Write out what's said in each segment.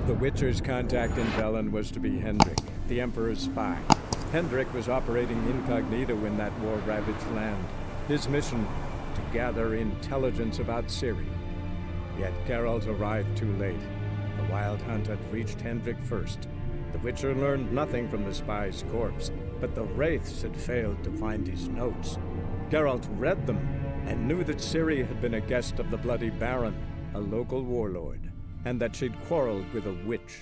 The Witcher's contact in Velen was to be Hendrik, the Emperor's spy. Hendrik was operating incognito in that war-ravaged land. His mission, to gather intelligence about Ciri. Yet Geralt arrived too late. The Wild Hunt had reached Hendrik first. The Witcher learned nothing from the spy's corpse, but the Wraiths had failed to find his notes. Geralt read them and knew that Ciri had been a guest of the Bloody Baron, a local warlord, and that she'd quarreled with a witch.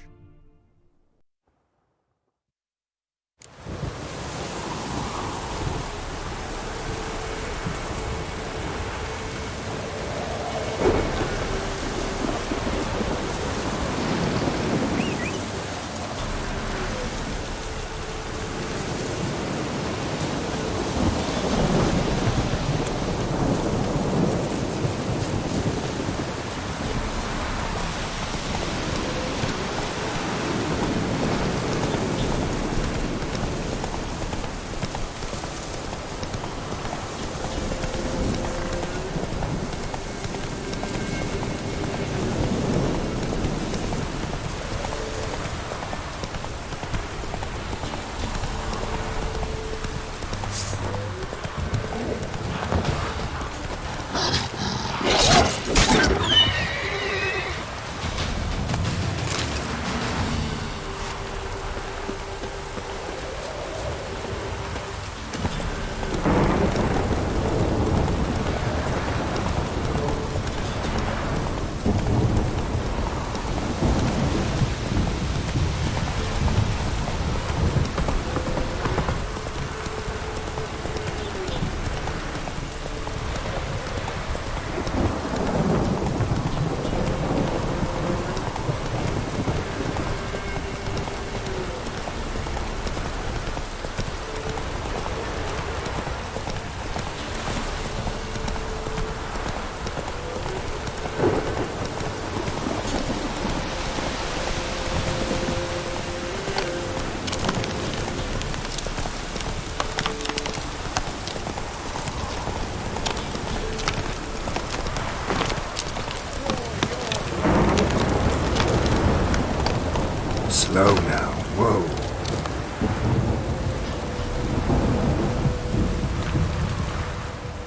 Slow now, whoa.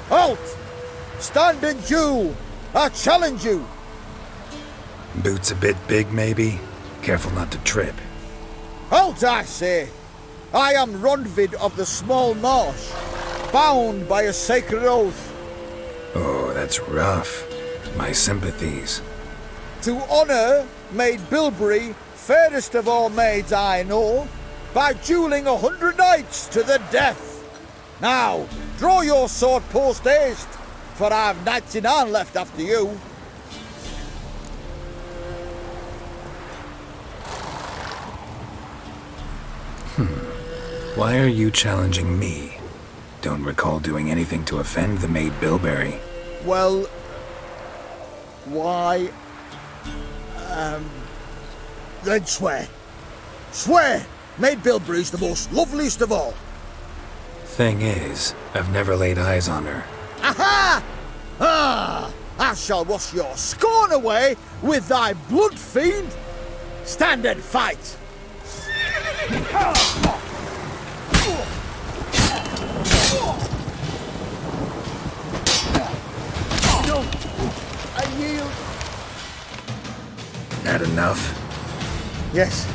Halt! Stand and duel! I challenge you! Boots a bit big, maybe? Careful not to trip. Halt, I say! I am Rondvid of the Small Marsh, bound by a sacred oath. Oh, that's rough. My sympathies. To honour Maid Bilberry, fairest of all maids I know, by duelling 100 knights to the death. Now, draw your sword post-haste, for I've 99 left after you. Why are you challenging me? Don't recall doing anything to offend the Maid Bilberry. Well, why... Then swear. Swear! Maid Bilberry's the most loveliest of all. Thing is, I've never laid eyes on her. Aha! Ah! I shall wash your scorn away with thy blood fiend. Stand and fight! No! I yield. That enough? Yes,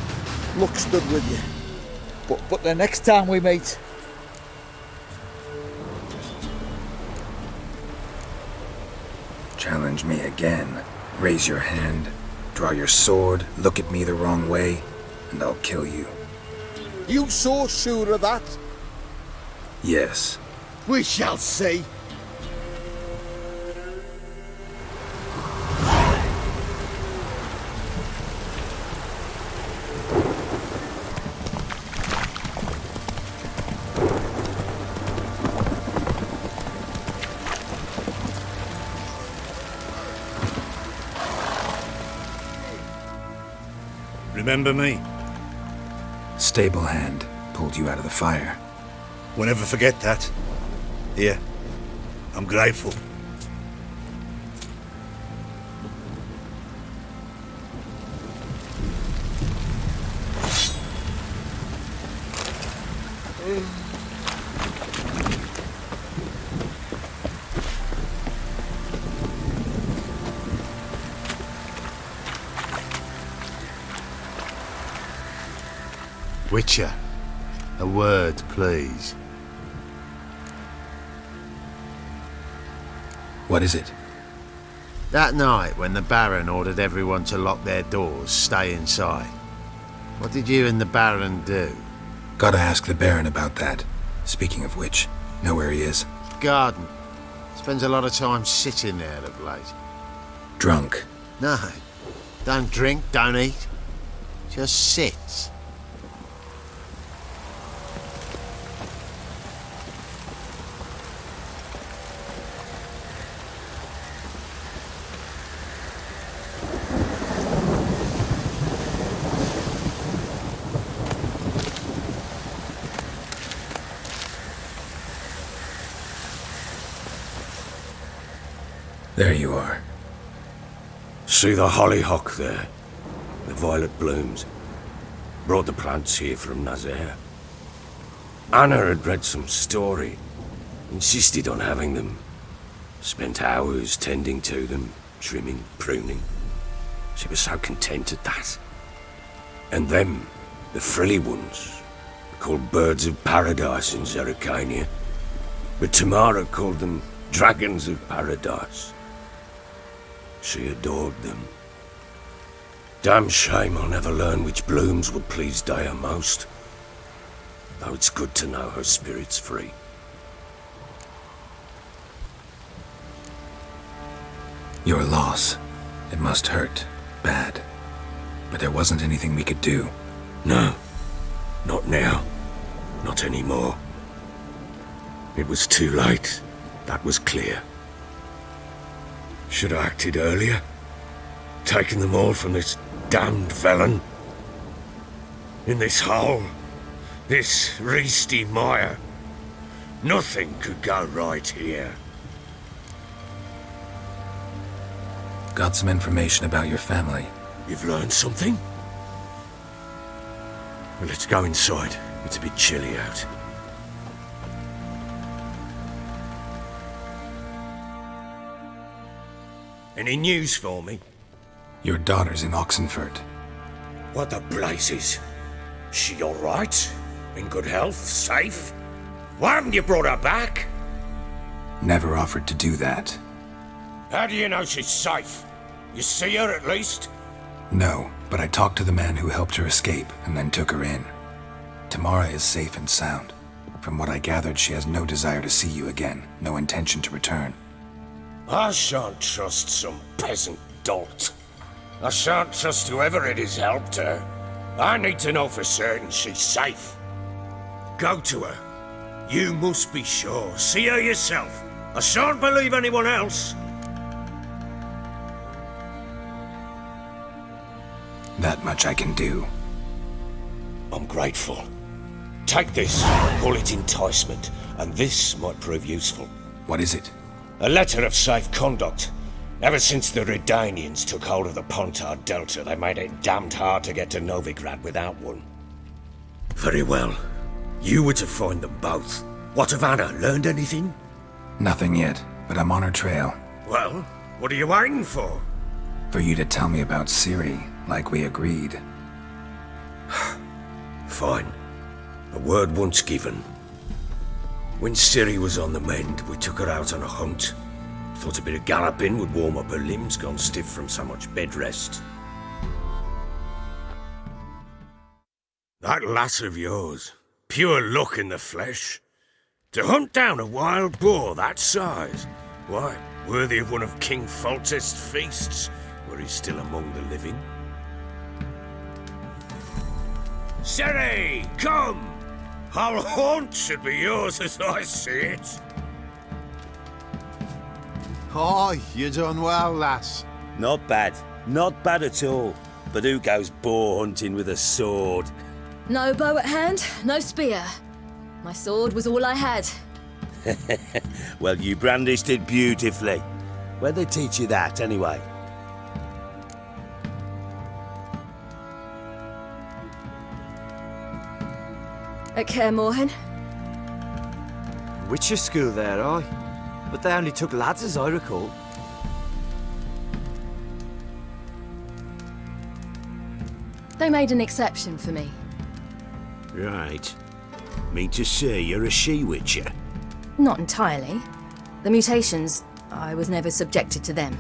luck stood with you. But the next time we meet... Challenge me again. Raise your hand, draw your sword, look at me the wrong way, and I'll kill you. You so sure of that? Yes. We shall see. Remember me? Stable hand pulled you out of the fire. We'll never forget that. Here, I'm grateful. Witcher, a word, please. What is it? That night when the Baron ordered everyone to lock their doors, stay inside. What did you and the Baron do? Gotta ask the Baron about that. Speaking of which, know where he is? Garden. Spends a lot of time sitting there of late. Drunk. No, don't drink, don't eat. Just sits. There you are. See the hollyhock there? The violet blooms. Brought the plants here from Nazaire. Anna had read some story. Insisted on having them. Spent hours tending to them, trimming, pruning. She was so content at that. And them, the frilly ones, called birds of paradise in Zerrikania. But Tamara called them dragons of paradise. She adored them. Damn shame I'll never learn which blooms would please Daya most. Though it's good to know her spirit's free. Your loss. It must hurt. Bad. But there wasn't anything we could do. No. Not now. Not anymore. It was too late. That was clear. Should have acted earlier. Taken them all from this damned Velen. In this hole. This reesty mire. Nothing could go right here. Got some information about your family. You've learned something? Well, let's go inside. It's a bit chilly out. Any news for me? Your daughter's in Oxenfurt. What the blazes? She all right? In good health? Safe? Why haven't you brought her back? Never offered to do that. How do you know she's safe? You see her at least? No, but I talked to the man who helped her escape and then took her in. Tamara is safe and sound. From what I gathered, she has no desire to see you again, no intention to return. I shan't trust some peasant dolt. I shan't trust whoever it is helped her. I need to know for certain she's safe. Go to her. You must be sure. See her yourself. I shan't believe anyone else. That much I can do. I'm grateful. Take this, call it enticement, and this might prove useful. What is it? A letter of safe conduct. Ever since the Redanians took hold of the Pontard Delta, they made it damned hard to get to Novigrad without one. Very well. You were to find them both. What of Anna? Learned anything? Nothing yet, but I'm on her trail. Well, what are you waiting for? For you to tell me about Ciri, like we agreed. Fine. A word once given. When Ciri was on the mend, we took her out on a hunt. Thought a bit of galloping would warm up her limbs, gone stiff from so much bed rest. That lass of yours, pure luck in the flesh. To hunt down a wild boar that size, why, worthy of one of King Foltest's feasts, were he still among the living. Ciri, come! Our haunt should be yours as I see it. Oh, you done well, lass. Not bad. Not bad at all. But who goes boar hunting with a sword? No bow at hand, no spear. My sword was all I had. Well, you brandished it beautifully. Where'd they teach you that, anyway? At Kaer Morhen, witcher school there, aye. But they only took lads, as I recall. They made an exception for me. Right. Mean to say you're a she-witcher? Not entirely. The mutations, I was never subjected to them.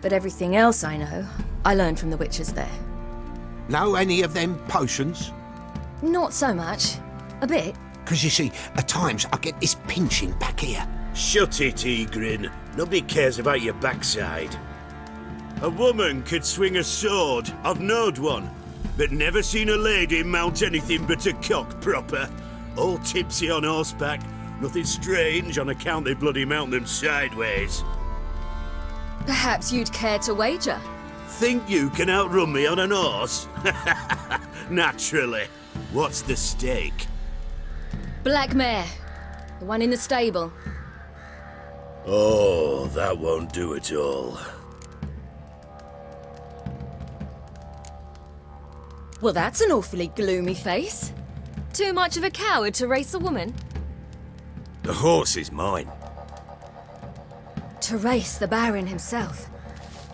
But everything else I know, I learned from the witches there. Know any of them potions? Not so much. A bit. Because you see, at times I get this pinching back here. Shut it, Egrin. Nobody cares about your backside. A woman could swing a sword. I've knowed one. But never seen a lady mount anything but a cock proper. All tipsy on horseback. Nothing strange on account they bloody mount them sideways. Perhaps you'd care to wager? Think you can outrun me on an horse? Naturally. What's the stake? Black mare. The one in the stable. Oh, that won't do it all. Well, that's an awfully gloomy face. Too much of a coward to race a woman? The horse is mine. To race the Baron himself.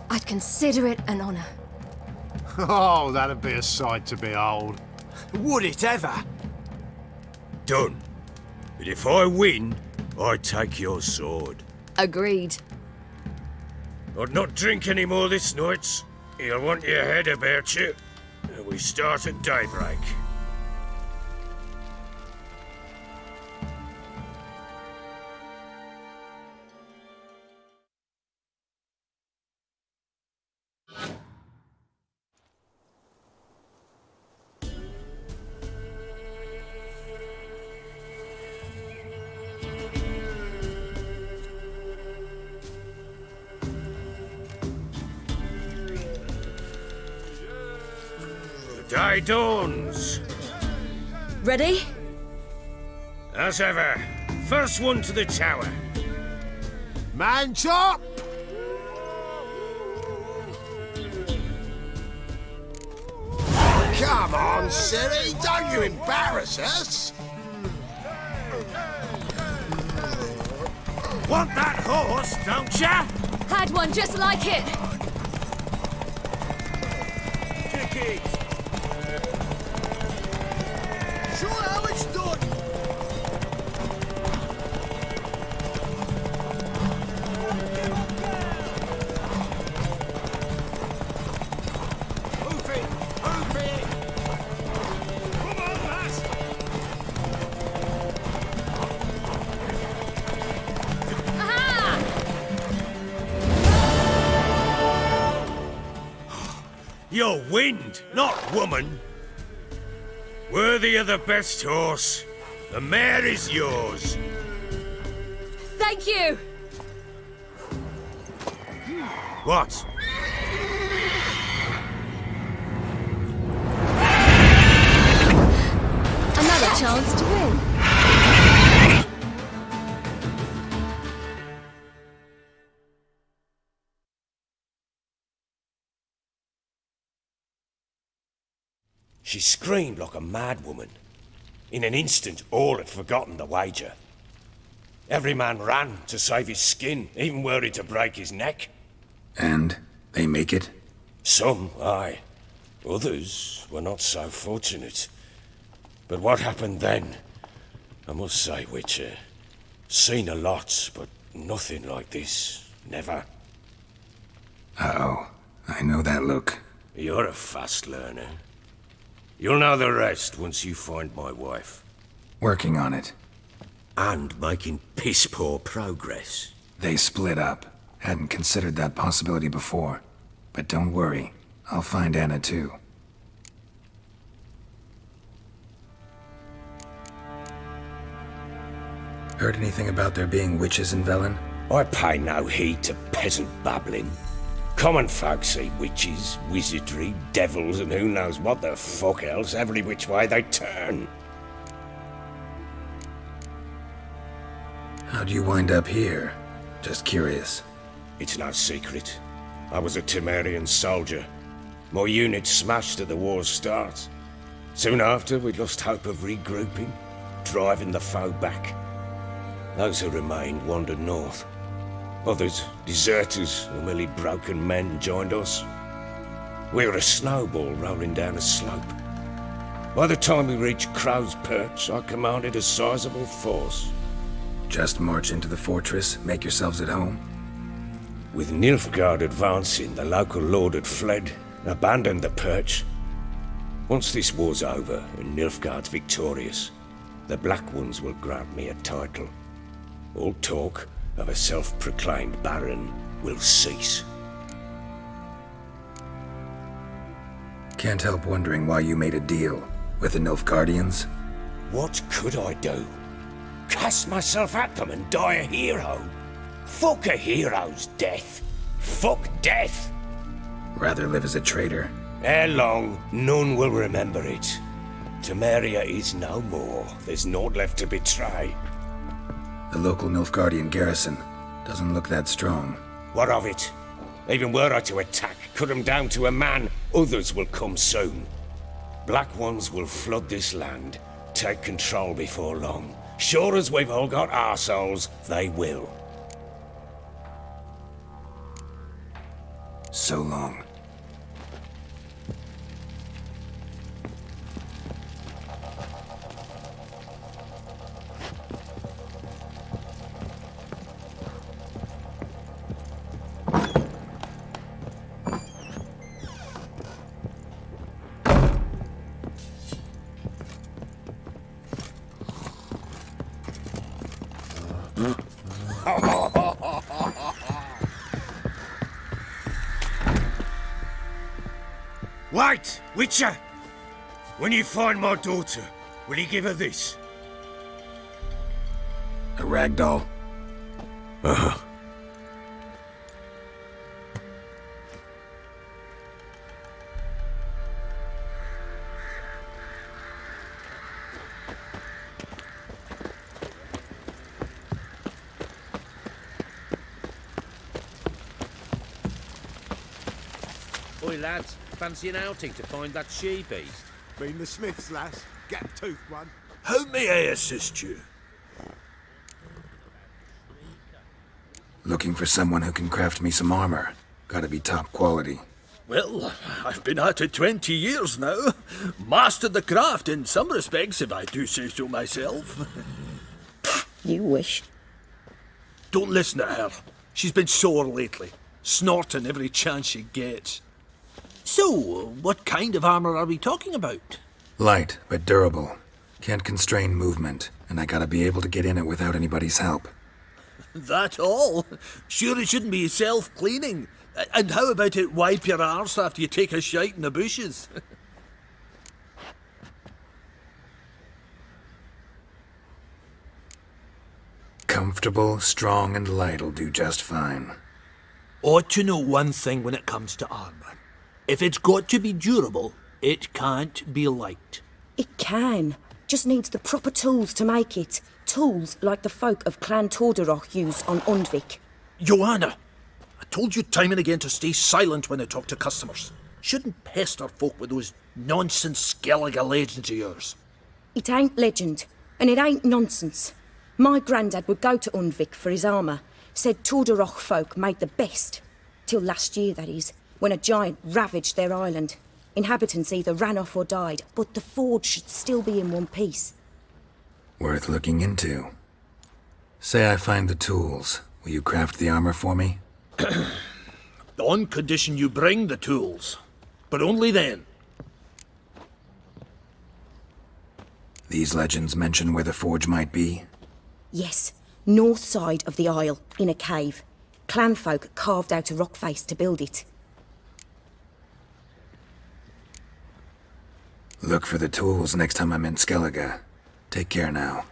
I'd consider it an honor. Oh, that'd be a sight to behold. Would it ever? Done. But if I win, I take your sword. Agreed. I'd not drink any more this night. You'll want your head about you. And we start at daybreak. Day dawns. Ready? As ever, first one to the tower. Man chop! Come on, silly, don't you embarrass us! Want that horse, don't ya? Had one just like it. Kick it. Show how it's done. Move it! Move it! Come on, lass! Aha! You're wind, not woman. Worthy of the best horse. The mare is yours. Thank you! What? Another chance to win. She screamed like a mad woman. In an instant, all had forgotten the wager. Every man ran to save his skin, even worried to break his neck. And they make it? Some, aye. Others were not so fortunate. But what happened then? I must say, Witcher, seen a lot, but nothing like this. Never. Uh-oh. I know that look. You're a fast learner. You'll know the rest once you find my wife. Working on it. And making piss-poor progress. They split up. Hadn't considered that possibility before. But don't worry. I'll find Anna too. Heard anything about there being witches in Velen? I pay no heed to peasant babbling. Common folk see witches, wizardry, devils, and who knows what the fuck else every which way they turn. How'd you wind up here? Just curious. It's no secret. I was a Temerian soldier. My unit smashed at the war's start. Soon after, we lost hope of regrouping, driving the foe back. Those who remained wandered north. Others, deserters or merely broken men, joined us. We were a snowball rolling down a slope. By the time we reached Crow's Perch, I commanded a sizable force. Just march into the fortress, make yourselves at home? With Nilfgaard advancing, the local lord had fled, abandoned the Perch. Once this war's over and Nilfgaard's victorious, the Black Ones will grant me a title. All talk of a self-proclaimed baron will cease. Can't help wondering why you made a deal with the Nilfgaardians. What could I do? Cast myself at them and die a hero? Fuck a hero's death. Fuck death. Rather live as a traitor. Ere long, none will remember it. Temeria is no more. There's naught left to betray. The local Nilfgaardian garrison doesn't look that strong. What of it? Even were I to attack, cut them down to a man, others will come soon. Black Ones will flood this land, take control before long. Sure as we've all got arseholes, they will. So long. Wait, Witcher! When you find my daughter, will you give her this? A ragdoll? Uh-huh. Oi, lads. Fancy an outing to find that she-beast? Been the Smiths, lass. Gap-toothed one. How may I assist you? Looking for someone who can craft me some armor. Gotta be top quality. Well, I've been at it 20 years now. Mastered the craft in some respects, if I do say so myself. You wish. Don't listen to her. She's been sore lately, snorting every chance she gets. So, what kind of armor are we talking about? Light, but durable. Can't constrain movement, and I gotta be able to get in it without anybody's help. That all? Sure it shouldn't be self-cleaning. And how about it wipe your arse after you take a shite in the bushes? Comfortable, strong, and light'll do just fine. Ought to know one thing when it comes to armor. If it's got to be durable, it can't be light. It can. Just needs the proper tools to make it. Tools like the folk of Clan Torderoch used on Undvik. Joanna, I told you time and again to stay silent when I talk to customers. Shouldn't pester folk with those nonsense Skellige legends of yours. It ain't legend, and it ain't nonsense. My granddad would go to Undvik for his armour. Said Torderoch folk made the best. Till last year, that is, when a giant ravaged their island. Inhabitants either ran off or died, but the forge should still be in one piece. Worth looking into. Say I find the tools. Will you craft the armor for me? On condition you bring the tools. But only then. These legends mention where the forge might be? Yes, north side of the isle, in a cave. Clanfolk carved out a rock face to build it. Look for the tools next time I'm in Skellige. Take care now.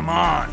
Come on!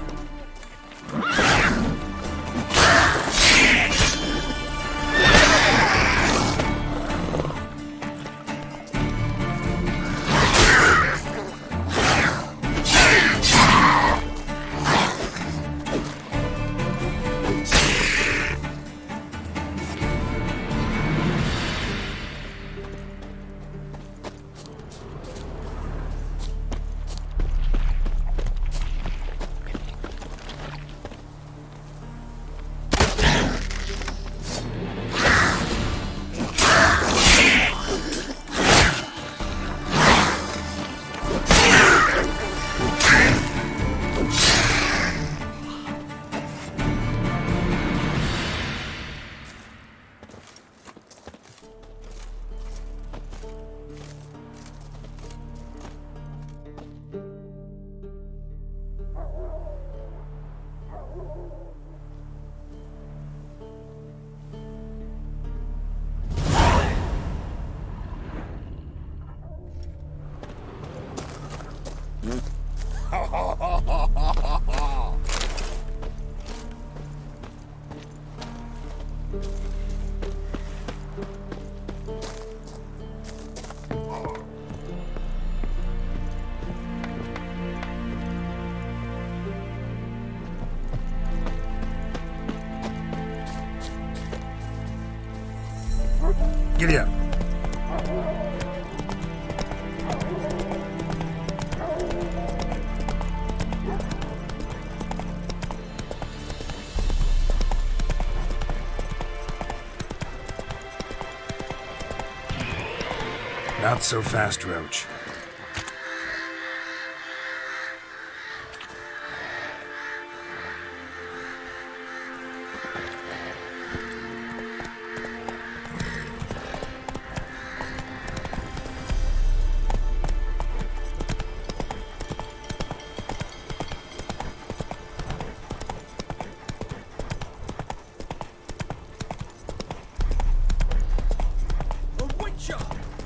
Giddy up. Not so fast, Roach.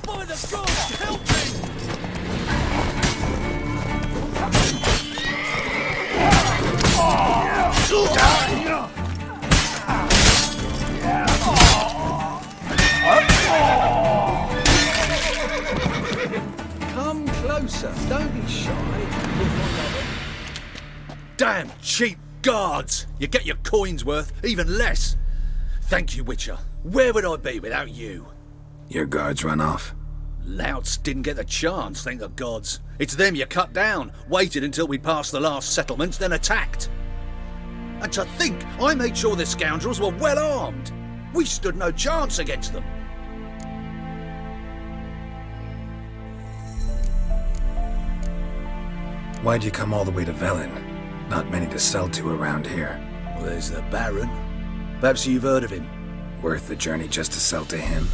By the gods, help me! Come closer, don't be shy. Damn cheap guards! You get your coin's worth, even less. Thank you, Witcher. Where would I be without you? Your guards run off. Louts didn't get the chance, thank the gods. It's them you cut down, waited until we passed the last settlements, then attacked. And to think I made sure the scoundrels were well armed. We stood no chance against them. Why'd you come all the way to Velen? Not many to sell to around here. Well, there's the Baron. Perhaps you've heard of him. Worth the journey just to sell to him?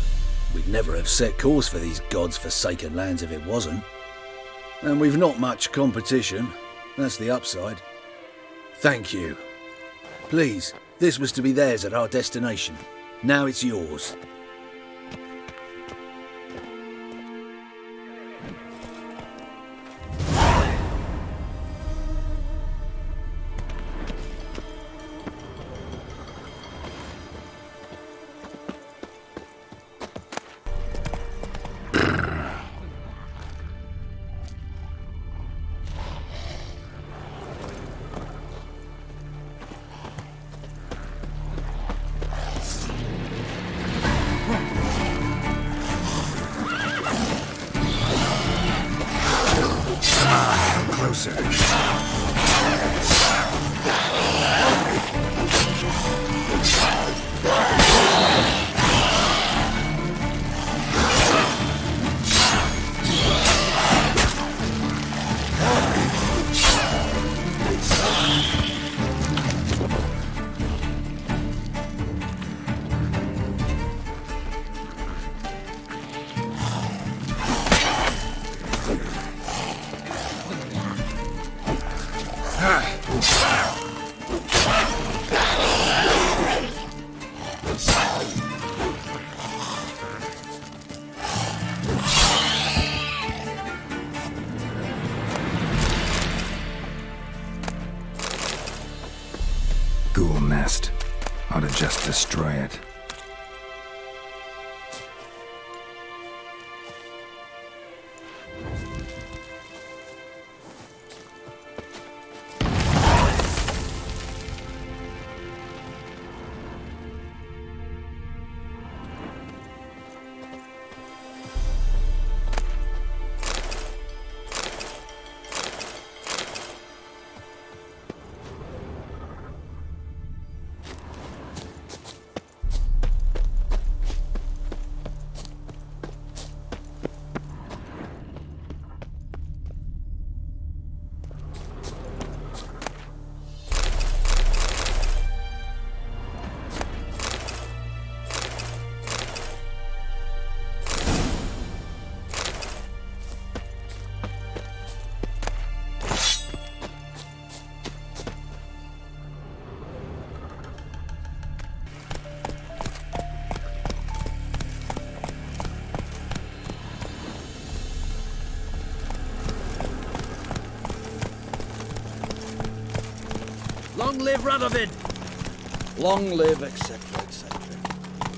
We'd never have set course for these gods-forsaken lands if it wasn't. And we've not much competition. That's the upside. Thank you. Please, this was to be theirs at our destination. Now it's yours. Closer. ought to just destroy it. Long live Radovid! Long live, etc., etc.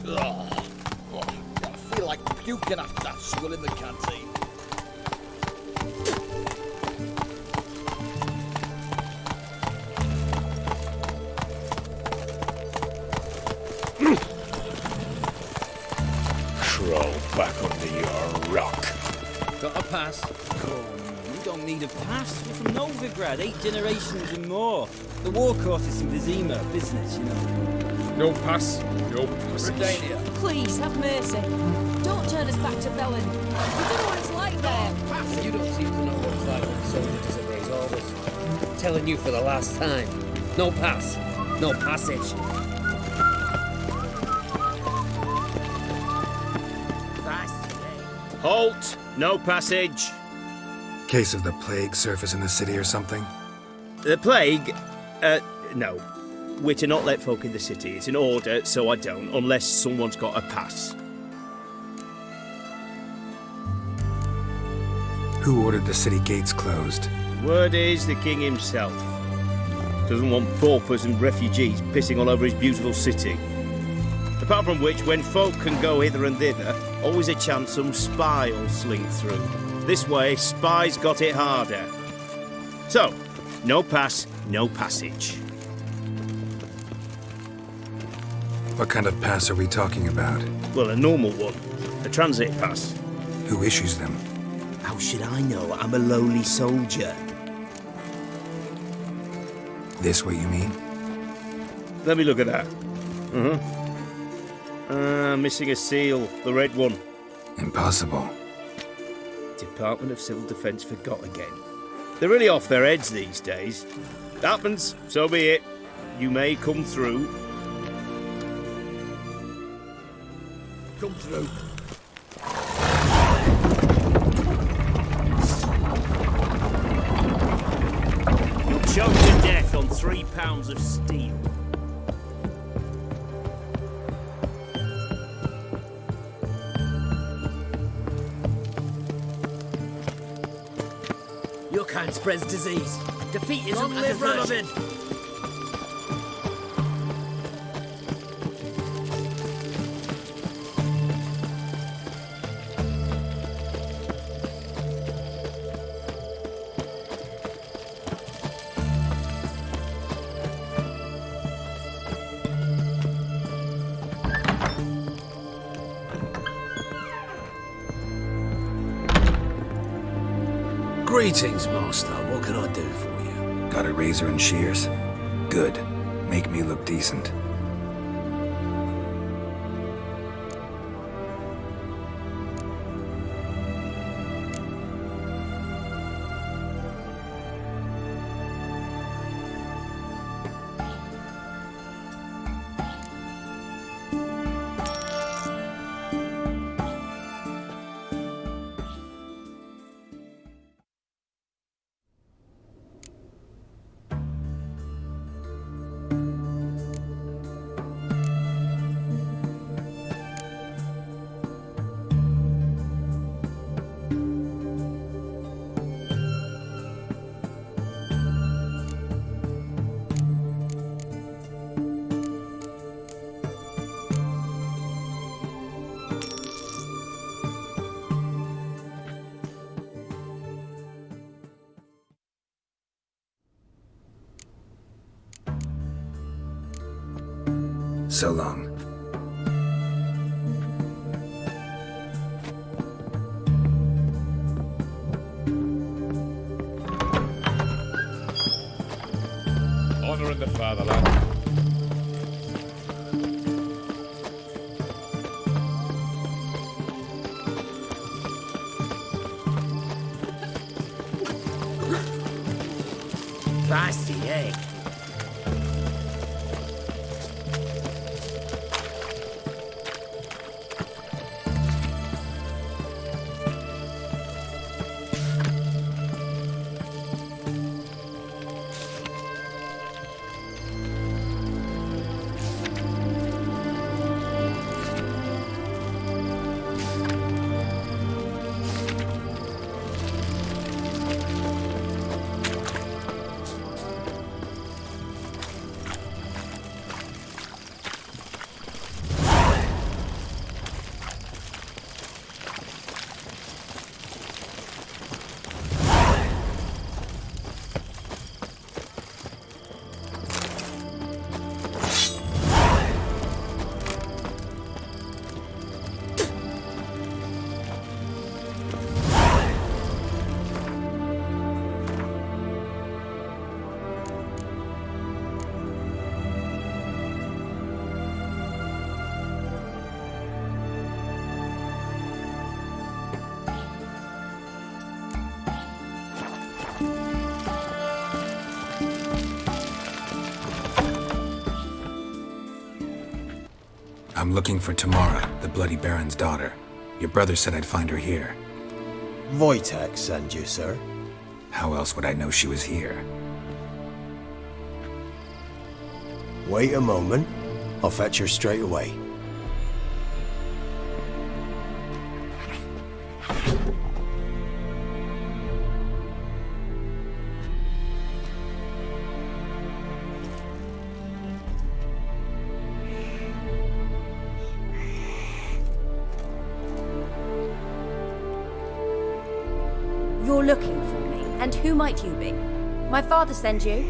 Ugh. I feel like puking after that swill in the canteen. Crawl back under your rock. Got a pass? Come, we don't need a pass. We're from Novigrad, 8 generations and more. The war court is some Vizima business, you know. No pass, no passage. Redania. Please, have mercy. Don't turn us back to Belen. We don't know what it's like there. And you don't seem to know what it's like when the soldier disobeys orders. I'm telling you for the last time. No pass, no passage. Halt! No passage. Case of the plague surface in the city or something? The plague? No. We're to not let folk in the city. It's an order, so I don't, unless someone's got a pass. Who ordered the city gates closed? Word is the king himself. Doesn't want paupers and refugees pissing all over his beautiful city. Apart from which, when folk can go hither and thither, always a chance some spy will slink through. This way, spies got it harder. So, no pass, no passage. What kind of pass are we talking about? Well, a normal one. A transit pass. Who issues them? How should I know? I'm a lowly soldier. This what you mean? Let me look at that. Missing a seal. The red one. Impossible. Department of Civil Defence forgot again. They're really off their heads these days. Happens, so be it. You may come through. Come through. You'll choke to death on 3 pounds of steel. Your kind spreads disease. Defeat isn't Long live Radovid! Greetings, Master. What can I do for you? Got a razor and shears? Good. Make me look decent. So long. Honor in the fatherland. Feisty, eh? I'm looking for Tamara, the Bloody Baron's daughter. Your brother said I'd find her here. Wojtek sent you, sir. How else would I know she was here? Wait a moment. I'll fetch her straight away. You're looking for me, and who might you be? My father sent you?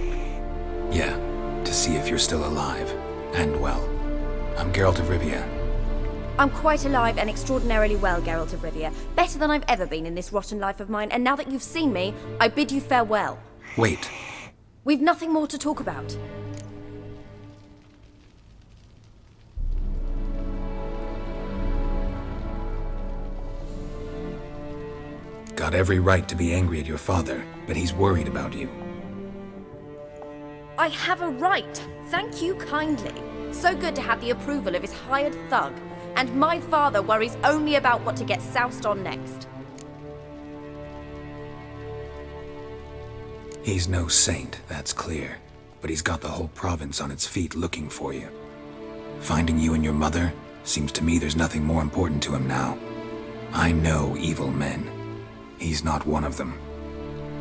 Yeah, to see if you're still alive. And well. I'm Geralt of Rivia. I'm quite alive and extraordinarily well, Geralt of Rivia. Better than I've ever been in this rotten life of mine, and now that you've seen me, I bid you farewell. Wait. We've nothing more to talk about. Got every right to be angry at your father, but he's worried about you. I have a right. Thank you kindly. So good to have the approval of his hired thug. And my father worries only about what to get soused on next. He's no saint, that's clear. But he's got the whole province on its feet looking for you. Finding you and your mother, seems to me there's nothing more important to him now. I know evil men. He's not one of them.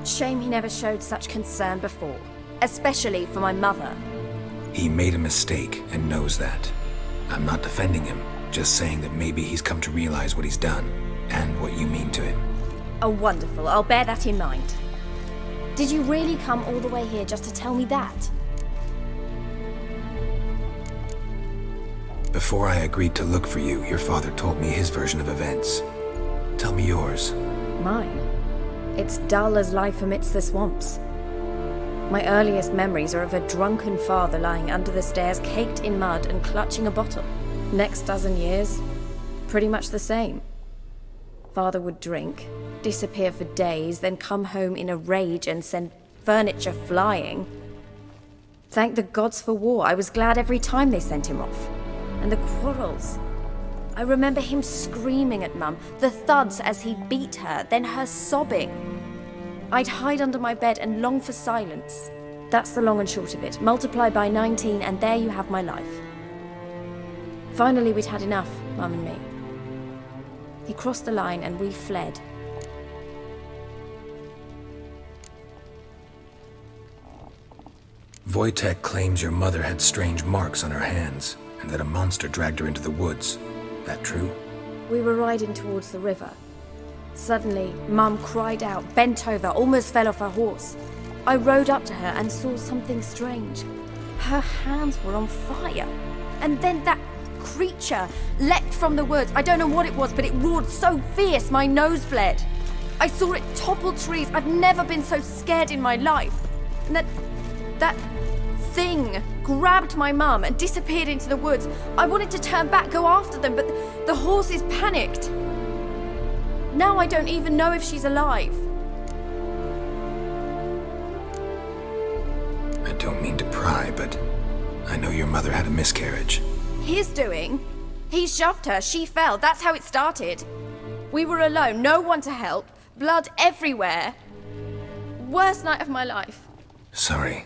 Shame he never showed such concern before. Especially for my mother. He made a mistake and knows that. I'm not defending him, just saying that maybe he's come to realize what he's done, and what you mean to him. Oh, wonderful. I'll bear that in mind. Did you really come all the way here just to tell me that? Before I agreed to look for you, your father told me his version of events. Tell me yours. Mine? It's dull as life amidst the swamps. My earliest memories are of a drunken father lying under the stairs, caked in mud and clutching a bottle. Next dozen years, pretty much the same. Father would drink, disappear for days, then come home in a rage and send furniture flying. Thank the gods for war. I was glad every time they sent him off. And the quarrels. I remember him screaming at Mum, the thuds as he beat her, then her sobbing. I'd hide under my bed and long for silence. That's the long and short of it. Multiply by 19 and there you have my life. Finally, we'd had enough, Mum and me. He crossed the line and we fled. Wojtek claims your mother had strange marks on her hands, and that a monster dragged her into the woods. That true? We were riding towards the river. Suddenly, Mum cried out, bent over, almost fell off her horse. I rode up to her and saw something strange. Her hands were on fire, And then that creature leapt from the woods. I don't know what it was, but it roared so fierce my nose bled. I saw it topple trees. I've never been so scared in my life. And that thing grabbed my mum and disappeared into the woods. I wanted to turn back, go after them, but the horses panicked. Now I don't even know if she's alive. I don't mean to pry, but I know your mother had a miscarriage. His doing? He shoved her, she fell, that's how it started. We were alone, no one to help, blood everywhere. Worst night of my life. Sorry.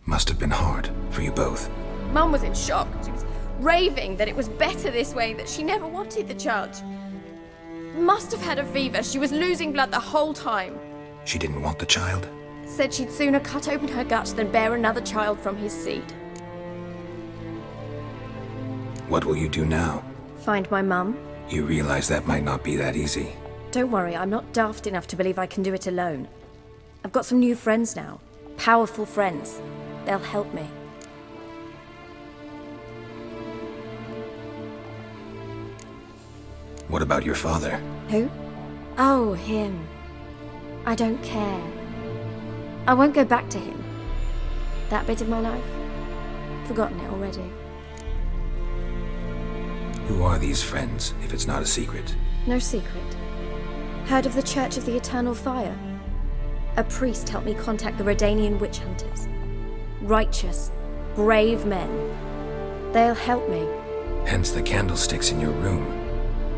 Must have been hard for you both. Mum was in shock. She was raving that it was better this way, that she never wanted the child. Must have had a fever. She was losing blood the whole time. She didn't want the child? Said she'd sooner cut open her gut than bear another child from his seed. What will you do now? Find my mum. You realize that might not be that easy. Don't worry, I'm not daft enough to believe I can do it alone. I've got some new friends now. Powerful friends. They'll help me. What about your father? Who? Oh, him. I don't care. I won't go back to him. That bit of my life? Forgotten it already. Who are these friends, if it's not a secret? No secret. Heard of the Church of the Eternal Fire? A priest helped me contact the Redanian witch hunters. Righteous, brave men. They'll help me. Hence the candlesticks in your room.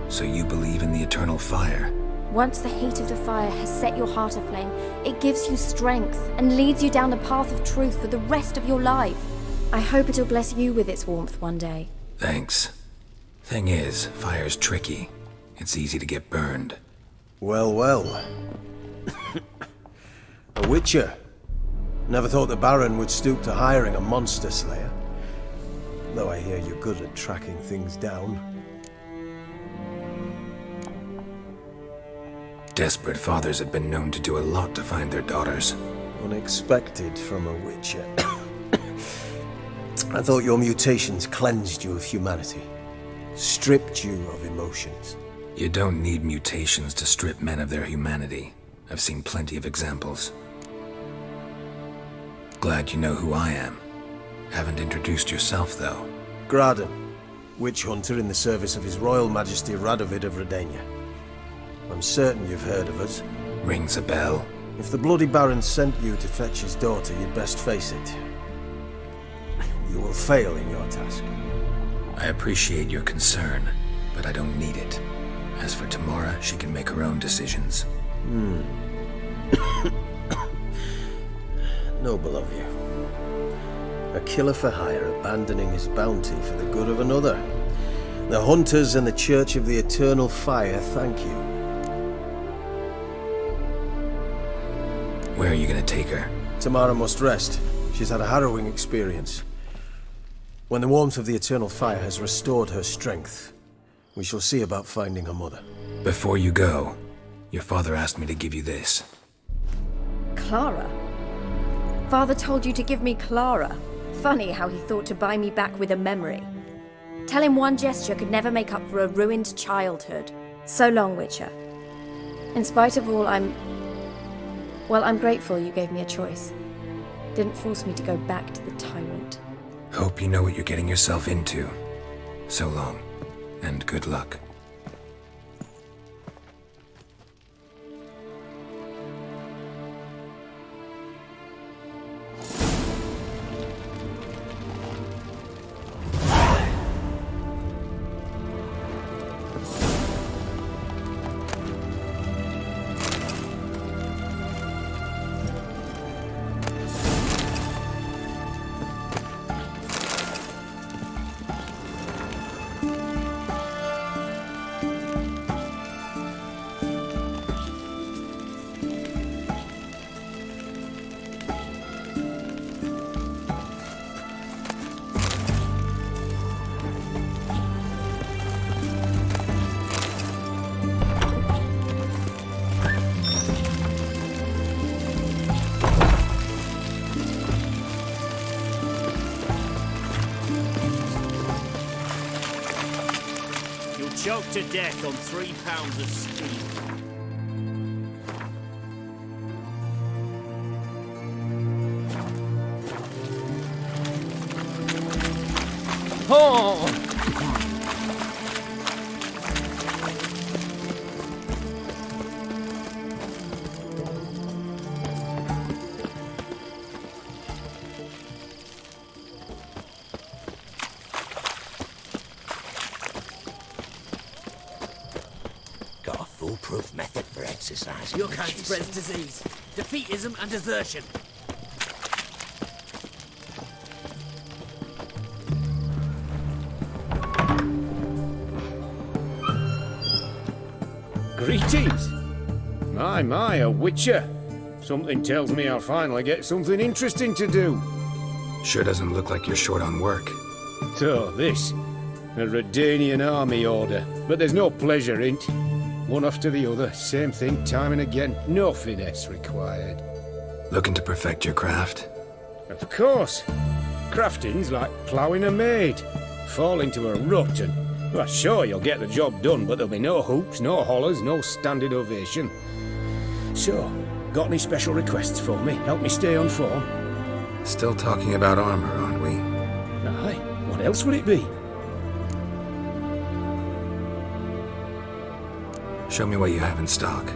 So you believe in the eternal fire? Once the heat of the fire has set your heart aflame, it gives you strength and leads you down the path of truth for the rest of your life. I hope it'll bless you with its warmth one day. Thanks. Thing is, fire's tricky. It's easy to get burned. Well, well. A witcher. Never thought the Baron would stoop to hiring a monster slayer. Though I hear you're good at tracking things down. Desperate fathers have been known to do a lot to find their daughters. Unexpected from a witcher. I thought your mutations cleansed you of humanity. Stripped you of emotions. You don't need mutations to strip men of their humanity. I've seen plenty of examples. Glad you know who I am. Haven't introduced yourself, though. Graden, witch hunter in the service of His Royal Majesty Radovid of Redania. I'm certain you've heard of us. Rings a bell. If the Bloody Baron sent you to fetch his daughter, you'd best face it. You will fail in your task. I appreciate your concern, but I don't need it. As for Tamara, she can make her own decisions. Noble of you. A killer for hire abandoning his bounty for the good of another. The hunters and the Church of the Eternal Fire thank you. Where are you gonna take her? Tamara must rest. She's had a harrowing experience. When the warmth of the Eternal Fire has restored her strength, we shall see about finding her mother. Before you go, your father asked me to give you this. Clara? Father told you to give me Clara. Funny how he thought to buy me back with a memory. Tell him one gesture could never make up for a ruined childhood. So long, Witcher. In spite of all, I'm grateful you gave me a choice. Didn't force me to go back to the tyrant. Hope you know what you're getting yourself into. So long, and good luck. choked to death on 3 pounds of steam. Oh! Got a foolproof method for exercising. Your kind spreads disease, defeatism, and desertion. Greetings! My, a witcher. Something tells me I'll finally get something interesting to do. Sure doesn't look like you're short on work. So, this. A Redanian army order. But there's no pleasure in't. One after the other, same thing time and again. No finesse required. Looking to perfect your craft? Of course. Crafting's like ploughing a maid. Fall into a rut and... Well, sure, you'll get the job done, but there'll be no hoops, no hollers, no standing ovation. So, got any special requests for me? Help me stay on form? Still talking about armor, aren't we? Aye, what else would it be? Show me what you have in stock.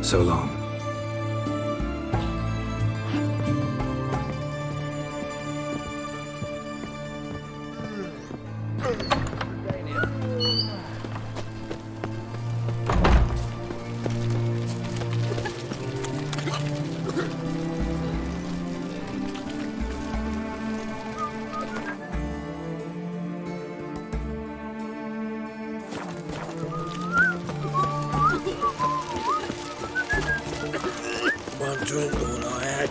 So long. Drink all I had.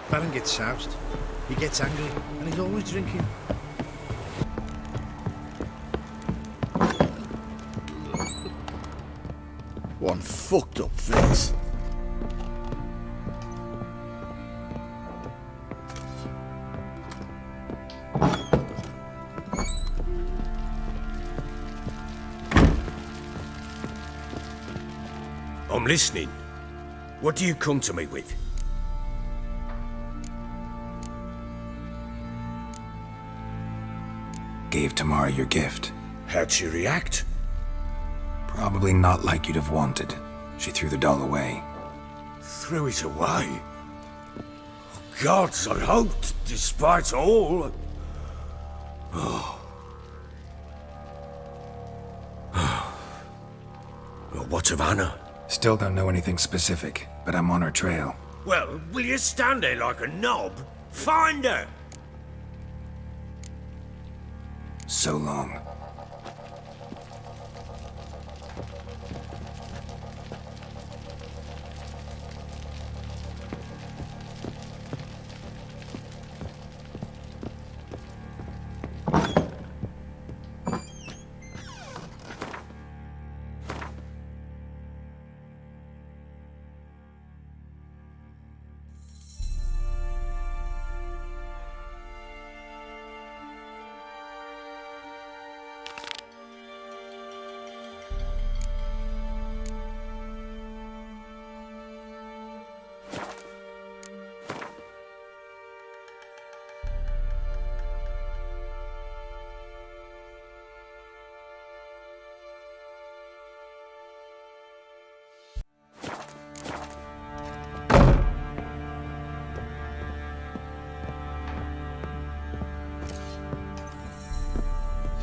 Baron gets soused. He gets angry, and he's always drinking. One fucked up face. I'm listening. What do you come to me with? Gave Tamara your gift. How'd she react? Probably not like you'd have wanted. She threw the doll away. Threw it away? Gods, I hoped, despite all... Oh. Well, what of Anna? Still don't know anything specific, but I'm on her trail. Well, will you stand there like a knob? Find her! So long.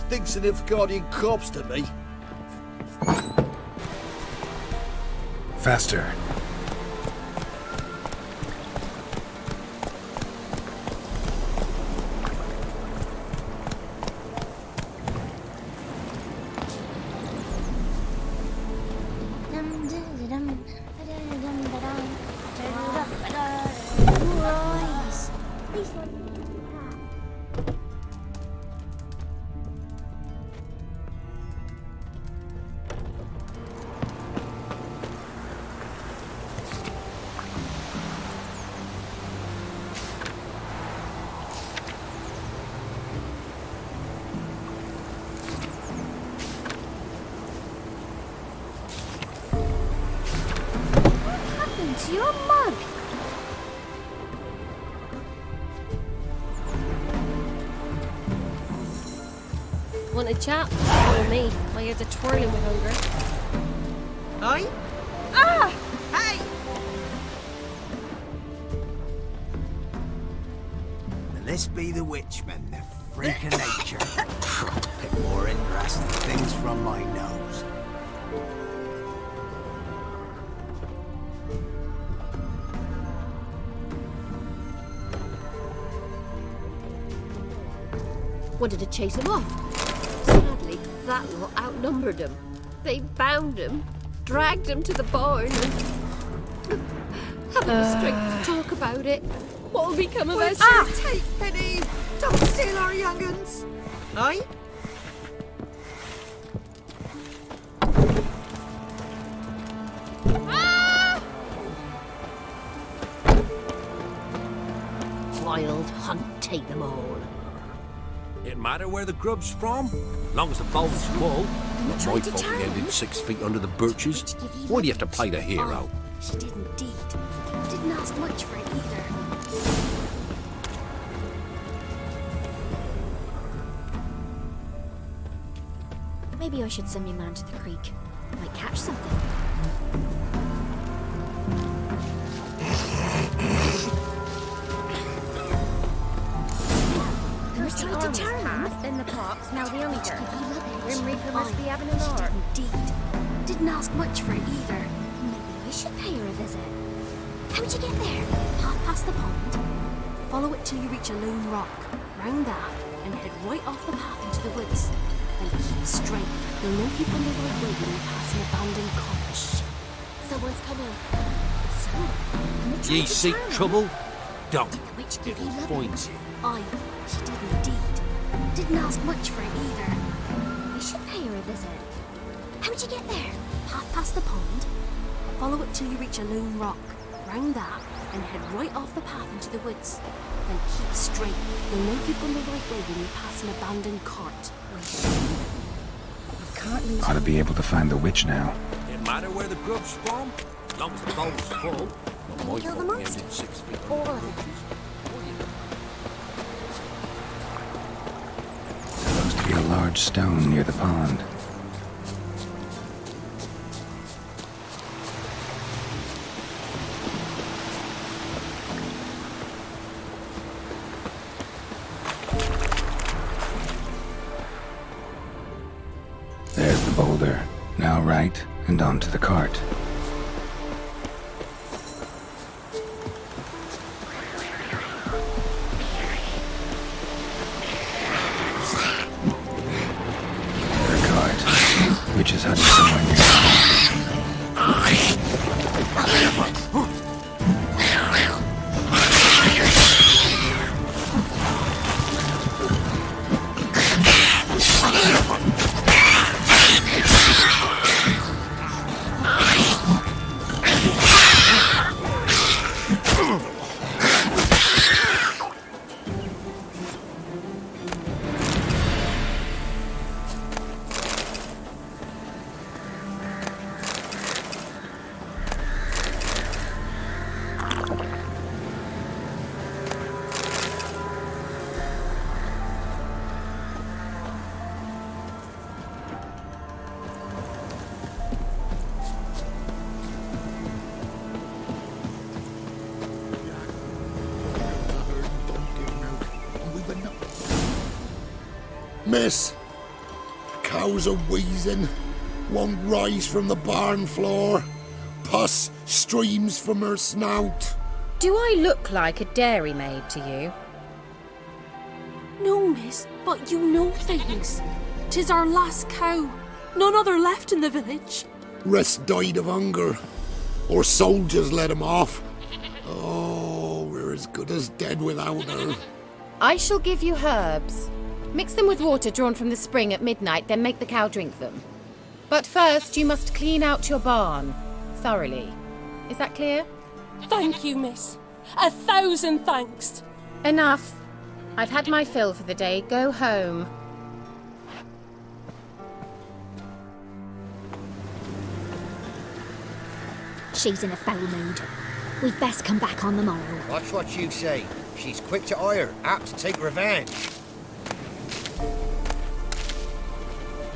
Thinks an Nilfgaardian corpse to me. Faster. To your mug. Want a chat? Follow me. My ears are twirling with hunger. Aye? Ah! Hey! This be the witchmen, the freak of nature. Pick more interesting things from my nose. Wanted to chase him off. Sadly, that lot outnumbered him. They bound him, dragged him to the barn, and haven't the strength to talk about it. What'll become of us? Take pity! Don't steal our young'uns! Aye? Wild hunt, take them all. It matter where the grub's from? Long as the bolt's full. Not my fault we ended 6 feet under the birches. Why do you have to play the hero? She did indeed. Didn't ask much for it either. Maybe I should send my man to the creek. Might catch something. Tried to turn past, then the park's now the only turn. Grim Reaper must be having an hour. Indeed. Didn't ask much for it either. Maybe I should pay her a visit. How'd you get there? Half past the pond. Follow it till you reach a lone rock. Round that, and head right off the path into the woods. Then keep straight. You'll know people on the road wait when you pass an abandoned cottage. Someone's coming. Ye seek trouble? Don't. Did the witch give It'll you find love? you. Aye, she did indeed. Didn't ask much for it either. We should pay her a visit. How'd you get there? Half past the pond. Follow it till you reach a lone rock. Round that, and head right off the path into the woods. Then keep straight. You'll know you've gone the right way when you pass an abandoned cart. You can't lose. Ought to be able to find the witch now. It matter where the grub's from, as long as the bowl's full. Not my kill the fault we monster? ended 6 feet All under of the it. bushes. Supposed to be a large stone near the pond. There's the boulder. Now right, and onto the cart. The cart. Witch's hut is somewhere Miss, cows are wheezing, won't rise from the barn floor. Pus streams from her snout. Do I look like a dairymaid to you? No, miss, but you know things. 'Tis our last cow. None other left in the village. Rest died of hunger, or soldiers let him off. Oh, we're as good as dead without her. I shall give you herbs. Mix them with water drawn from the spring at midnight, then make the cow drink them. But first, you must clean out your barn thoroughly. Is that clear? Thank you, miss. 1,000 thanks. Enough. I've had my fill for the day. Go home. She's in a foul mood. We'd best come back on the morrow. Watch what you say. She's quick to ire, apt to take revenge.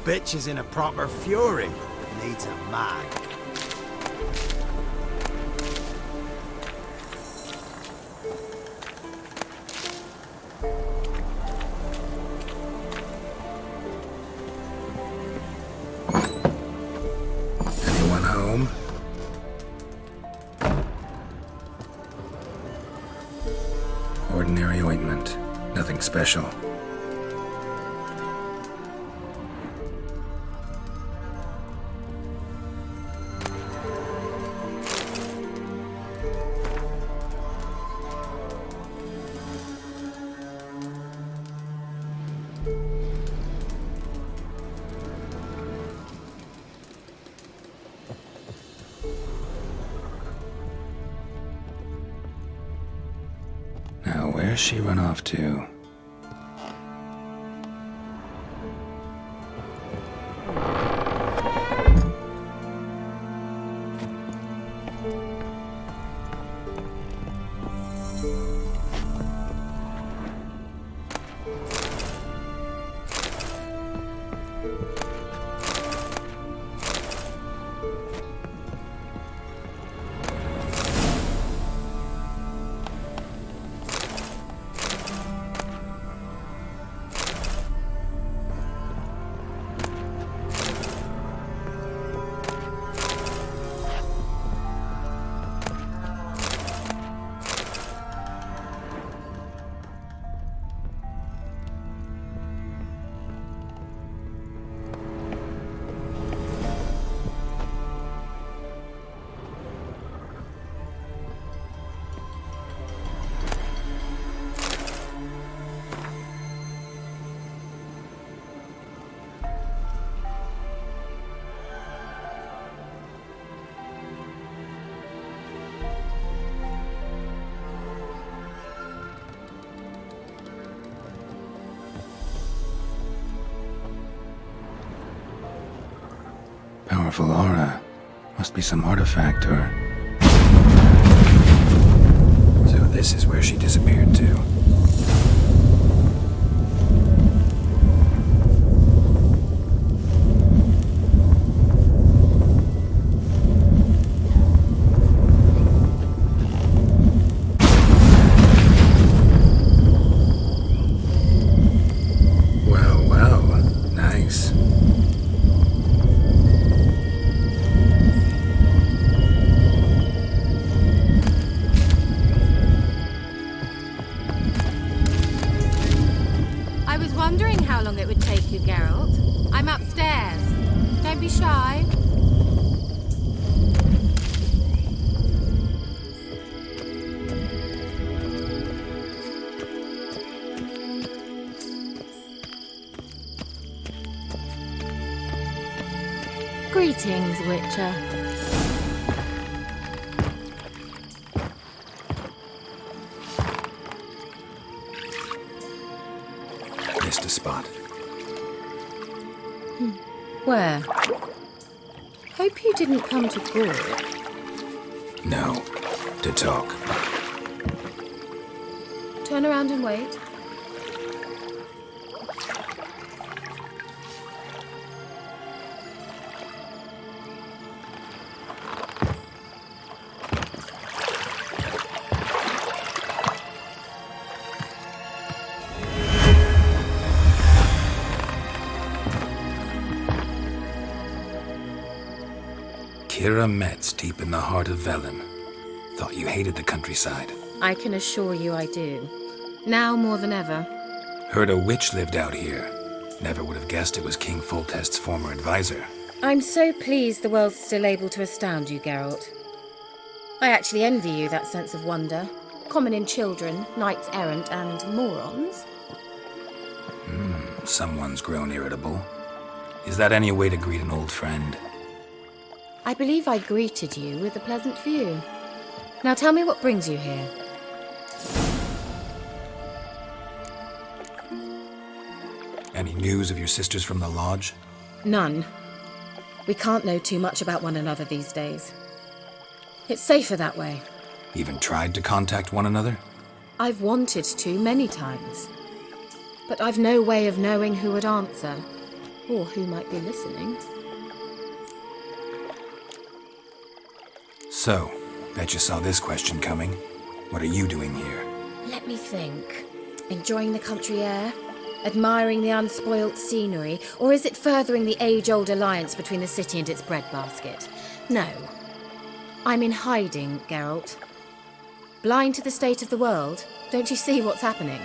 Bitch is in a proper fury. Needs a mag. Anyone home? Ordinary ointment. Nothing special. Now, where's she run off to? Powerful aura. Must be some artifact or... So this is where she disappeared to. Greetings, Witcher. Missed a spot. Where? Hope you didn't come to Gore. No. To talk. Turn around and wait. Kira Metz deep in the heart of Velen. Thought you hated the countryside. I can assure you I do. Now more than ever. Heard a witch lived out here. Never would have guessed it was King Foltest's former advisor. I'm so pleased the world's still able to astound you, Geralt. I actually envy you that sense of wonder. Common in children, knights errant, and morons. Someone's grown irritable. Is that any way to greet an old friend? I believe I greeted you with a pleasant view. Now tell me what brings you here. Any news of your sisters from the lodge? None. We can't know too much about one another these days. It's safer that way. Even tried to contact one another? I've wanted to many times. But I've no way of knowing who would answer, or who might be listening. So, bet you saw this question coming. What are you doing here? Let me think. Enjoying the country air? Admiring the unspoilt scenery? Or is it furthering the age-old alliance between the city and its breadbasket? No. I'm in hiding, Geralt. Blind to the state of the world? Don't you see what's happening?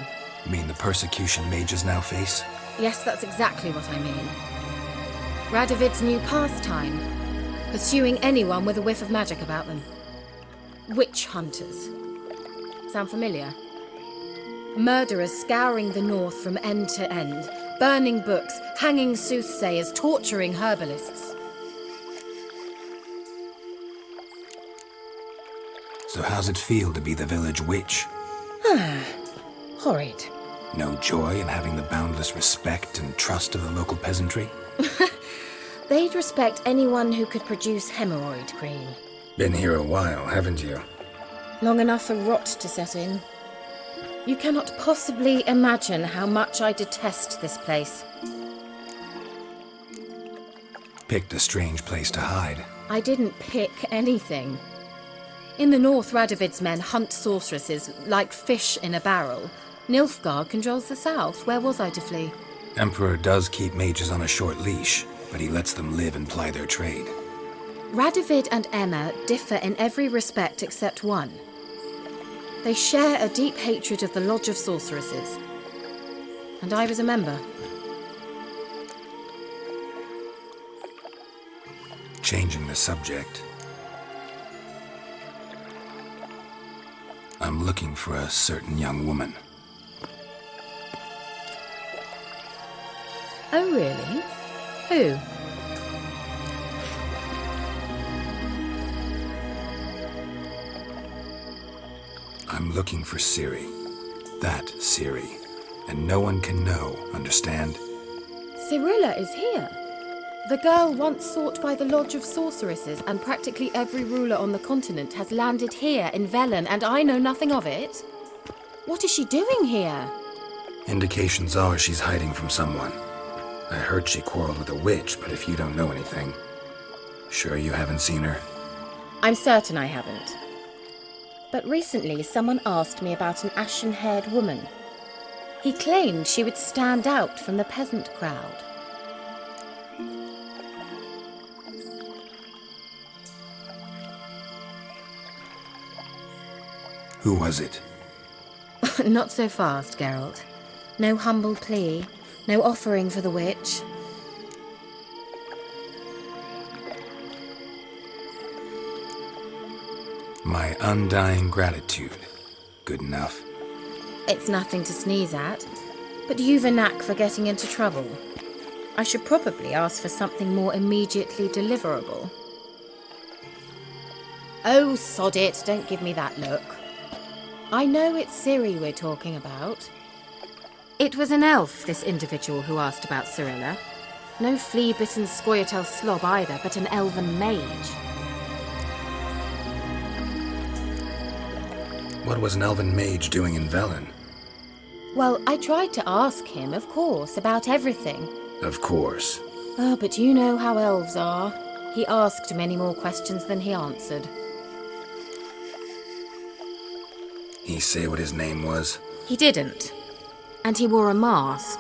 You mean the persecution mages now face? Yes, that's exactly what I mean. Radovid's new pastime. Pursuing anyone with a whiff of magic about them. Witch hunters. Sound familiar? Murderers scouring the north from end to end, burning books, hanging soothsayers, torturing herbalists. So how's it feel to be the village witch? Horrid. No joy in having the boundless respect and trust of the local peasantry? They'd respect anyone who could produce hemorrhoid cream. Been here a while, haven't you? Long enough for rot to set in. You cannot possibly imagine how much I detest this place. Picked a strange place to hide. I didn't pick anything. In the north, Radovid's men hunt sorceresses like fish in a barrel. Nilfgaard controls the south. Where was I to flee? Emperor does keep mages on a short leash, but he lets them live and ply their trade. Radovid and Emma differ in every respect except one. They share a deep hatred of the Lodge of Sorceresses. And I was a member. Changing the subject. I'm looking for a certain young woman. Oh, really? Who? I'm looking for Ciri. That Ciri. And no one can know, understand? Cirilla is here. The girl once sought by the Lodge of Sorceresses, and practically every ruler on the continent has landed here in Velen, and I know nothing of it. What is she doing here? Indications are she's hiding from someone. I heard she quarreled with a witch, but if you don't know anything, sure you haven't seen her? I'm certain I haven't. But recently someone asked me about an ashen-haired woman. He claimed she would stand out from the peasant crowd. Who was it? Not so fast, Geralt. No humble plea, no offering for the witch. My undying gratitude. Good enough. It's nothing to sneeze at, but you've a knack for getting into trouble. I should probably ask for something more immediately deliverable. Oh, sod it, don't give me that look. I know it's Ciri we're talking about. It was an elf, this individual who asked about Cirilla. No flea-bitten Scoia'tael slob either, but an elven mage. What was an elven mage doing in Velen? Well, I tried to ask him, of course, about everything. Of course. Ah, but you know how elves are. He asked many more questions than he answered. He say what his name was? He didn't. And he wore a mask.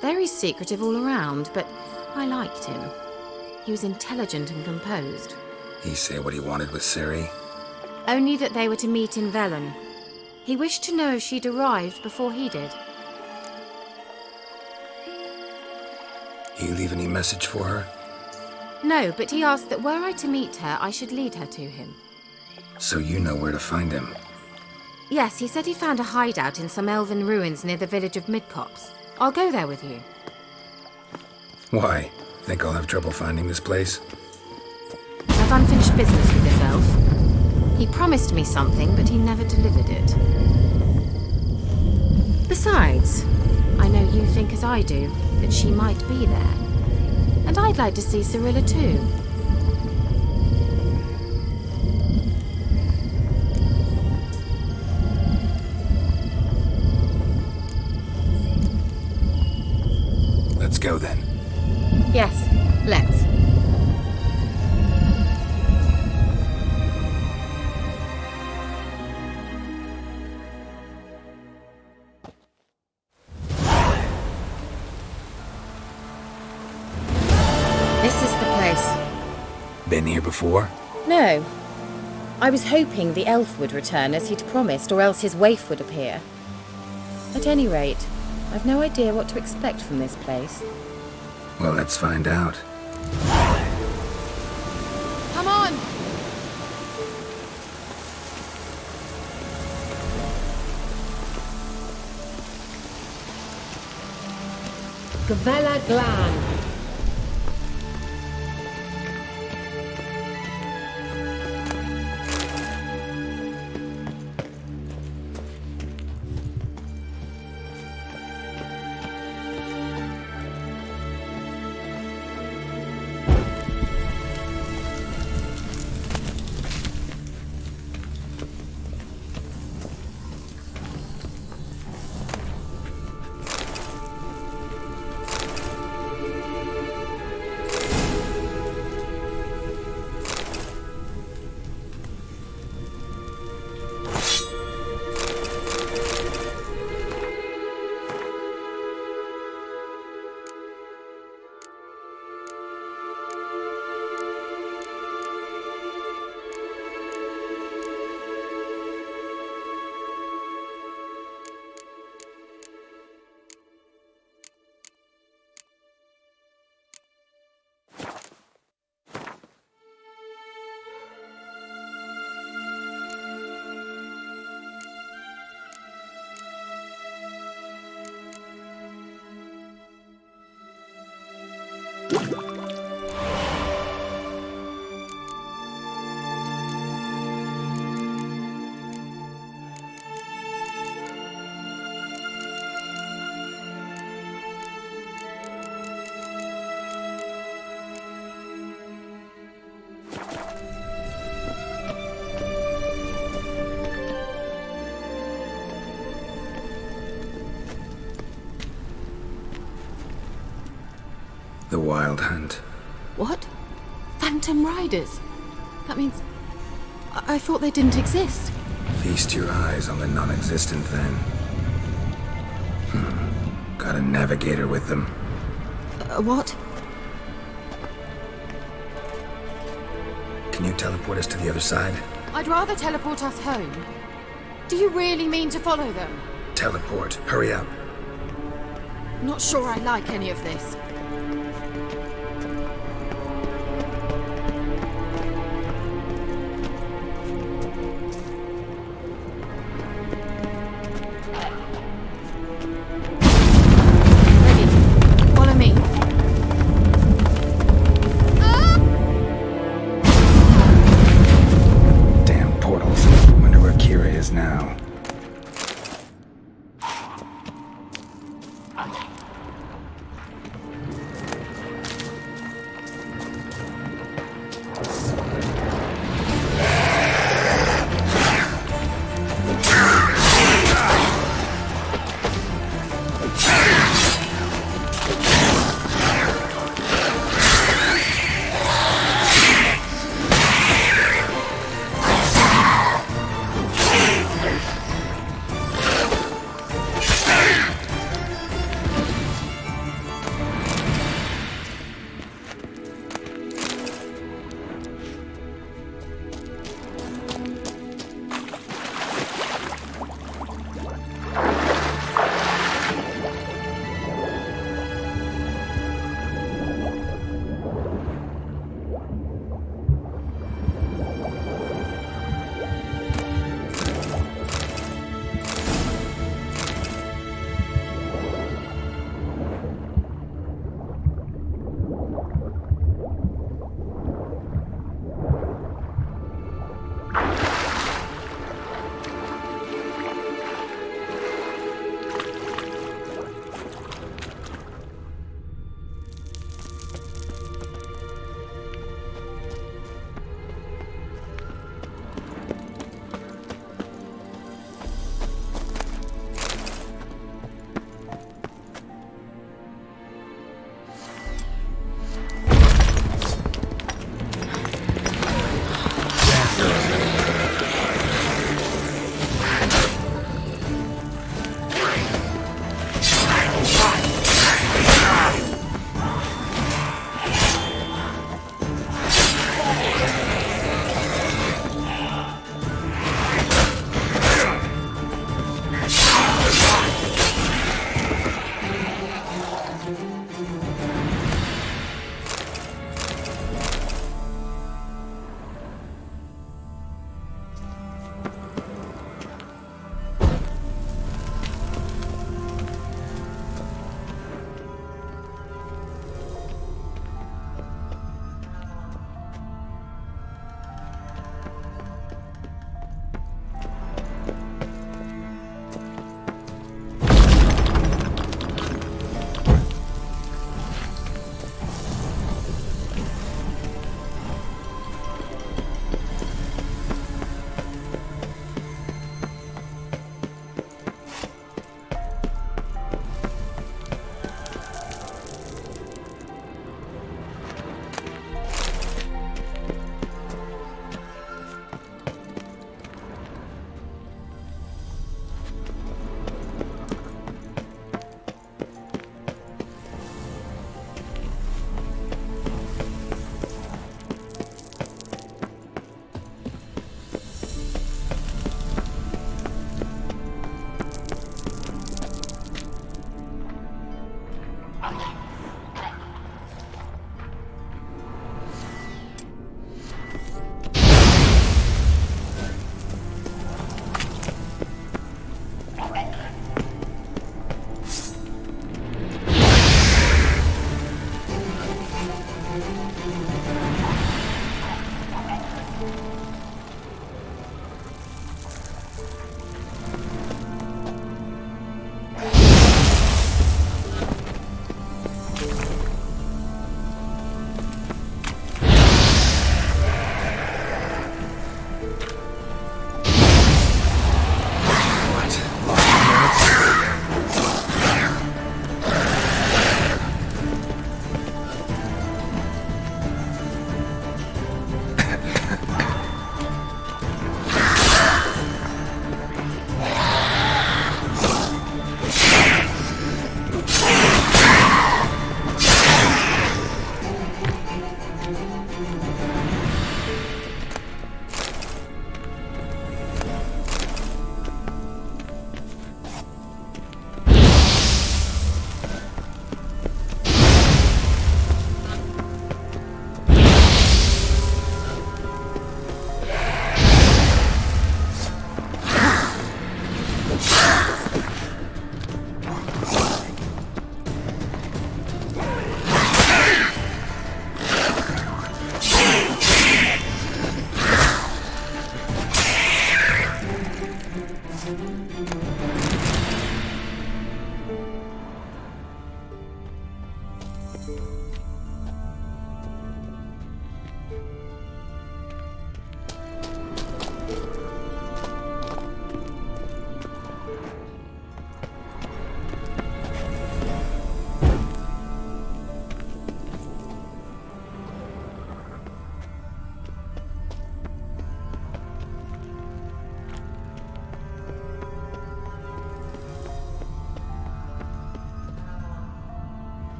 Very secretive all around, but I liked him. He was intelligent and composed. He say what he wanted with Ciri? Only that they were to meet in Velen. He wished to know if she'd arrived before he did. He leave any message for her? No, but he asked that were I to meet her, I should lead her to him. So you know where to find him? Yes, he said he found a hideout in some elven ruins near the village of Midcops. I'll go there with you. Why? Think I'll have trouble finding this place? I've unfinished business with this elf. He promised me something, but he never delivered it. Besides, I know you think as I do, that she might be there. And I'd like to see Cirilla too. Let's go then. Yes, let's. This is the place. Been here before? No. I was hoping the elf would return as he'd promised, or else his waif would appear. At any rate, I've no idea what to expect from this place. Well, let's find out. Come on! Gavella Glan. The Wild Hunt. What? Phantom Riders? That means... I thought they didn't exist. Feast your eyes on the non-existent, then. Got a navigator with them. What? Can you teleport us to the other side? I'd rather teleport us home. Do you really mean to follow them? Teleport. Hurry up. Not sure I like any of this. Now.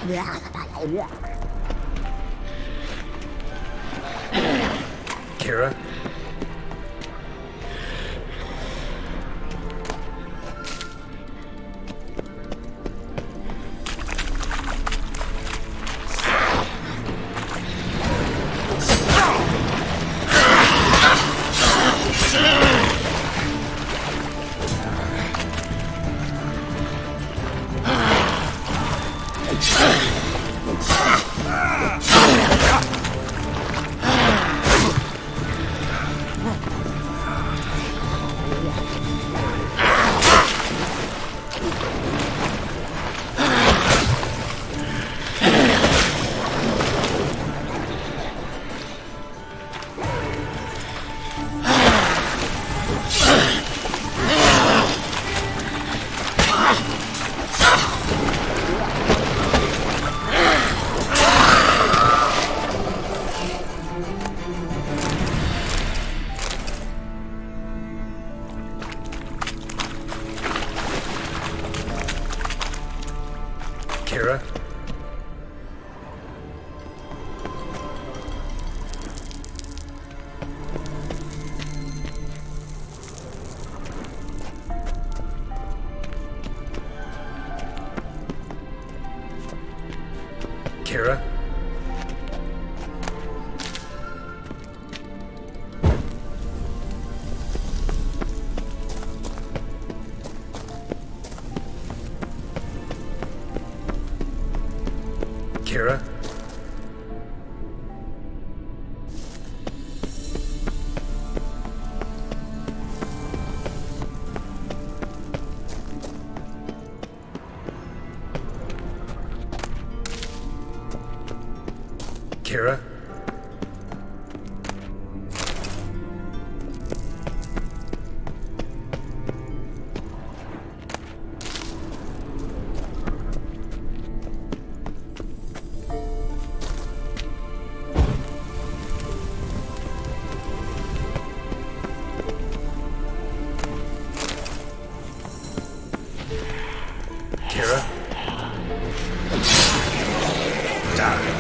Kira? Kira? Kira? Kira? Kira? Kira? Die.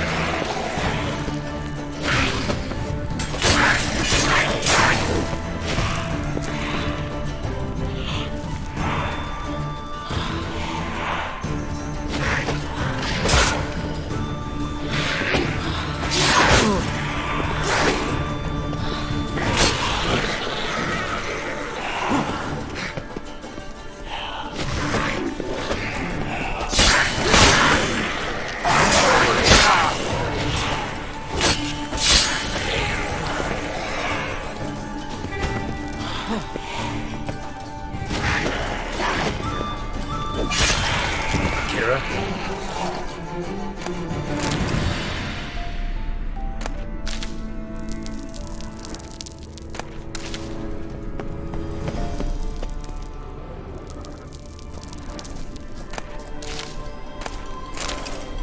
Kira?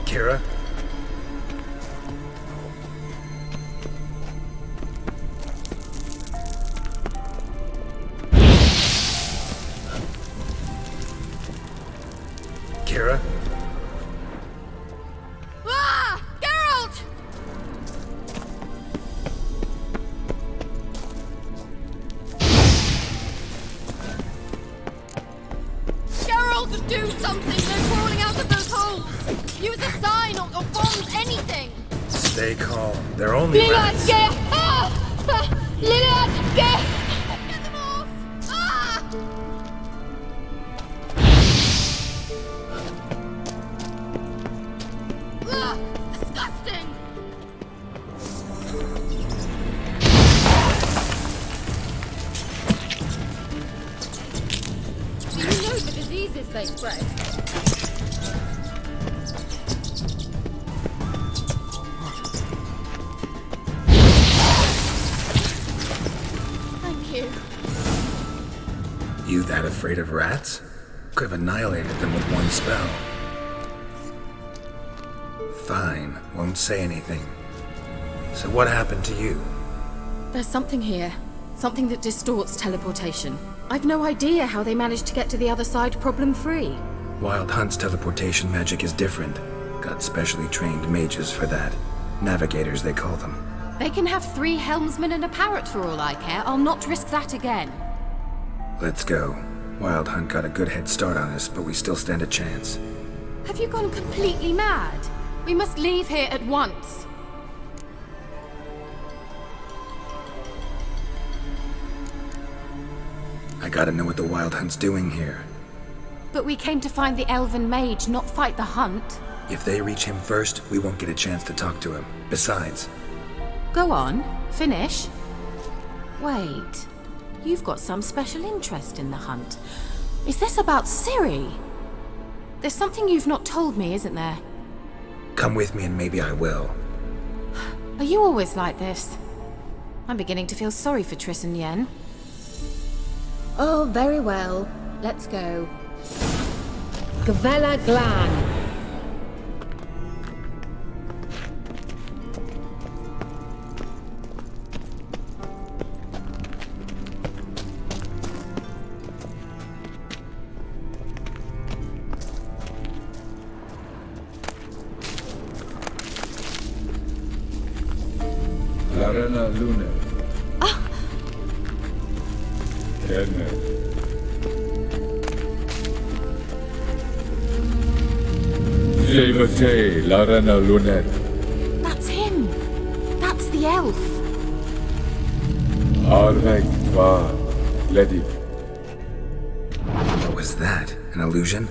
Kira? Kira? Ah! Geralt! Geralt, do something! They're crawling out of those holes! Use a sign or bombs, anything! Stay calm. They're only Lilad, rats. get! Lilad, get! Get them off! Ah! Ugh, disgusting! Do you know the diseases they spread? Thank you. You that afraid of rats? Could have annihilated them with one spell. Fine, won't say anything. So what happened to you? There's something here. Something that distorts teleportation. I've no idea how they managed to get to the other side problem-free. Wild Hunt's teleportation magic is different. Got specially trained mages for that. Navigators, they call them. They can have 3 helmsmen and a parrot for all I care. I'll not risk that again. Let's go. Wild Hunt got a good head start on us, but we still stand a chance. Have you gone completely mad? We must leave here at once. I gotta know what the Wild Hunt's doing here. But we came to find the elven mage, not fight the hunt. If they reach him first, we won't get a chance to talk to him. Besides... Go on, finish. Wait, you've got some special interest in the hunt. Is this about Ciri? There's something you've not told me, isn't there? Come with me and maybe I will. Are you always like this? I'm beginning to feel sorry for Triss and Yen. Oh, very well. Let's go. Gavella Glan. Larena Lune. Kenne. Jevate, Larena Lunet. That's him! That's the elf! Arvek va Ledi. What was that? An illusion?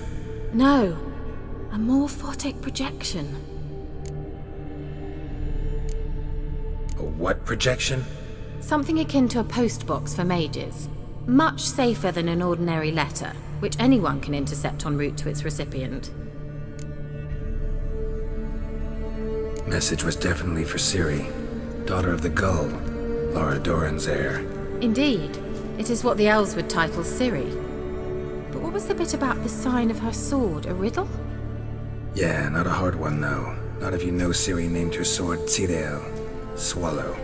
No, a morphotic projection. A what projection? Something akin to a postbox for mages. Much safer than an ordinary letter, which anyone can intercept en route to its recipient. Message was definitely for Ciri, daughter of the Gull, Laura Doran's heir. Indeed, it is what the elves would title Ciri. But what was the bit about the sign of her sword, a riddle? Yeah, not a hard one though. Not if you know Ciri named her sword Tirel, Swallow.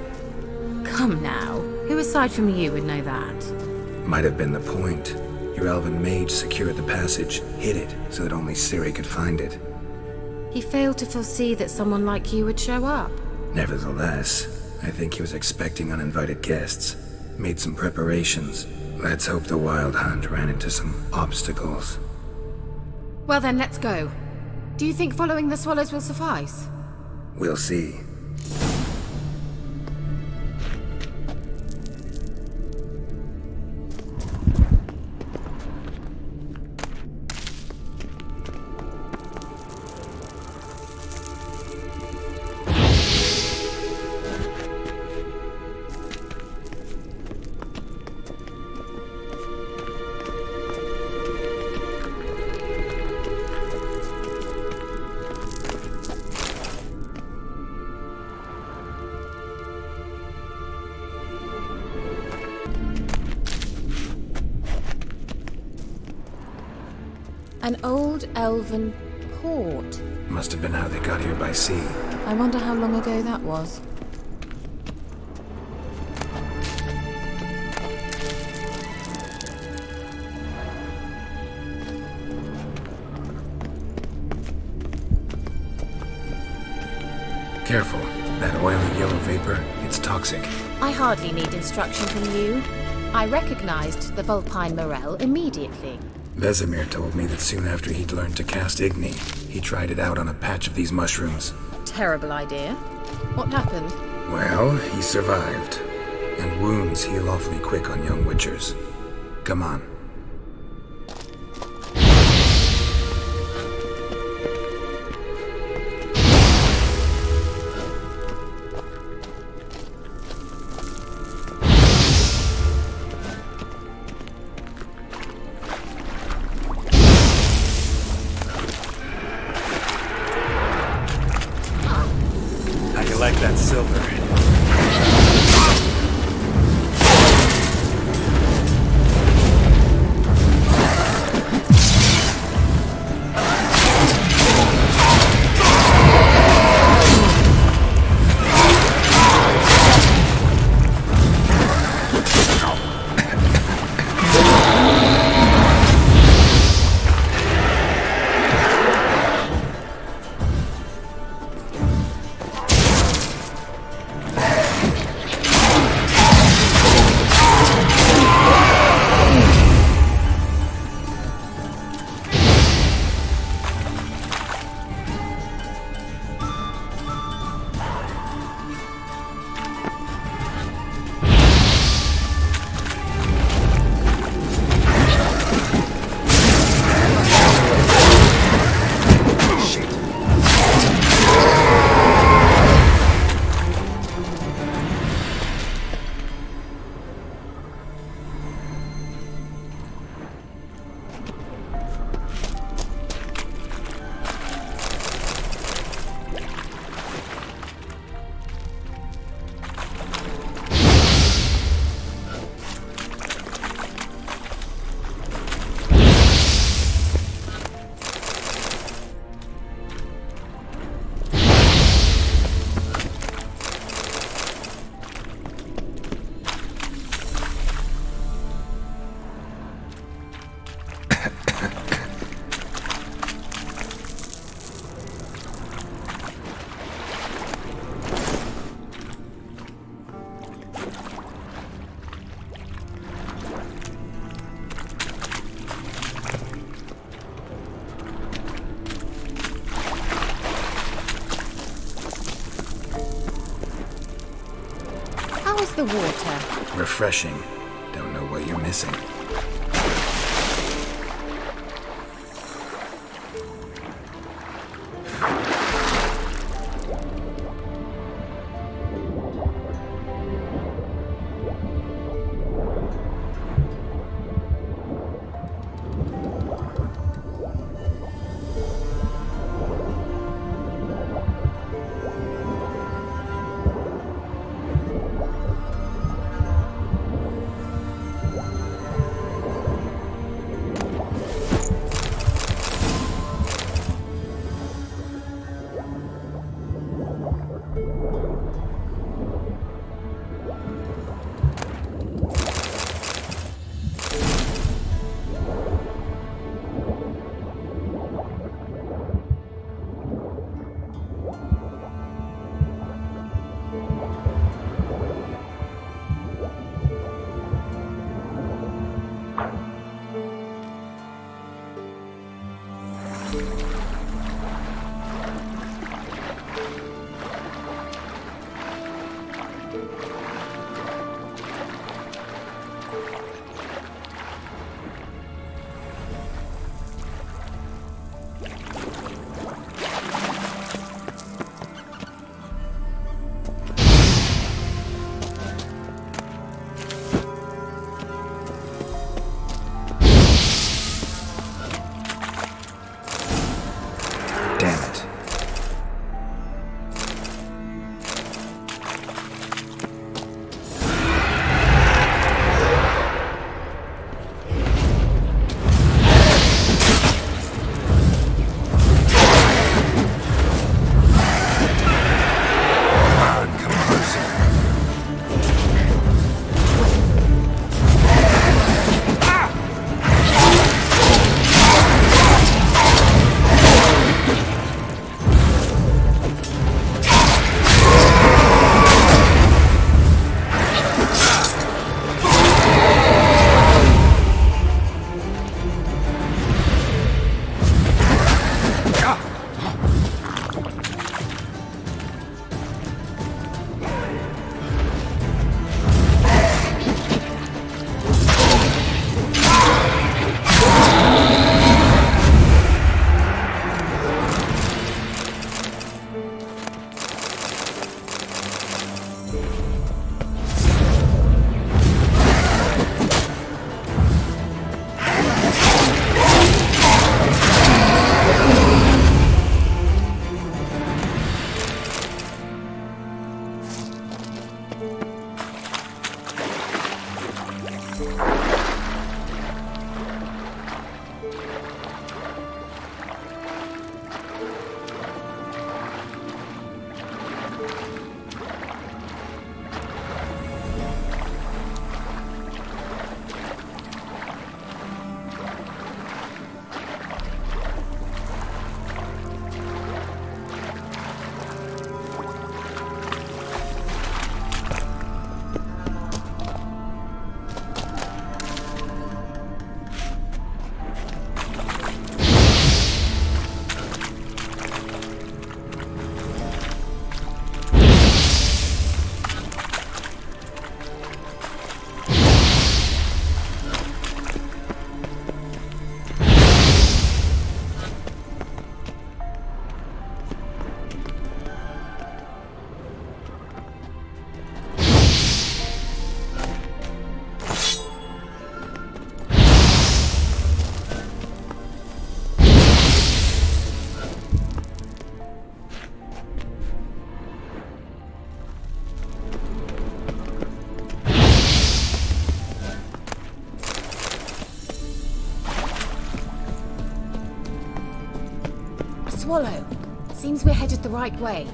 Come now, who aside from you would know that? Might have been the point. Your elven mage secured the passage, hid it, so that only Ciri could find it. He failed to foresee that someone like you would show up. Nevertheless, I think he was expecting uninvited guests. Made some preparations. Let's hope the Wild Hunt ran into some obstacles. Well then, let's go. Do you think following the swallows will suffice? We'll see. An old elven port. Must have been how they got here by sea. I wonder how long ago that was. Careful. That oily yellow vapor, it's toxic. I hardly need instruction from you. I recognized the Vulpine Morel immediately. Vesemir told me that soon after he'd learned to cast Igni, he tried it out on a patch of these mushrooms. Terrible idea. What happened? Well, he survived. And wounds heal awfully quick on young witchers. Come on. How do you like that silver? water. Refreshing. Don't know what you're missing. Swallow. Seems we're headed the right way.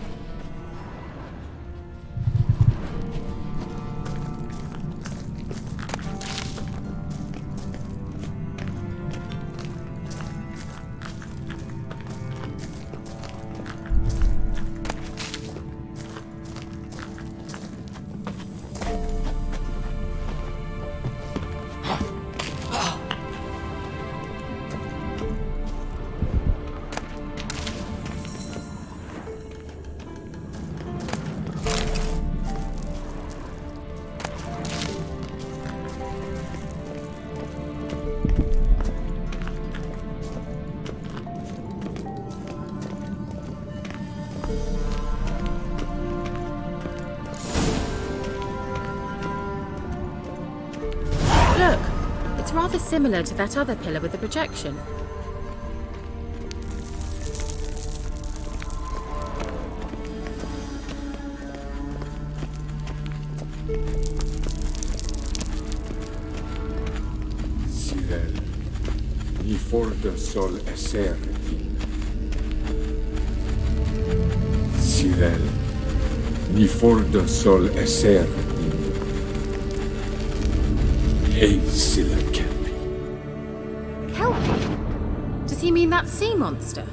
It's rather similar to that other pillar with the projection. Sirel, ni forte sol esser in. Sirel, ni forte sol esser in. Ei sila kelpi. Kelpie? Does he mean that sea monster?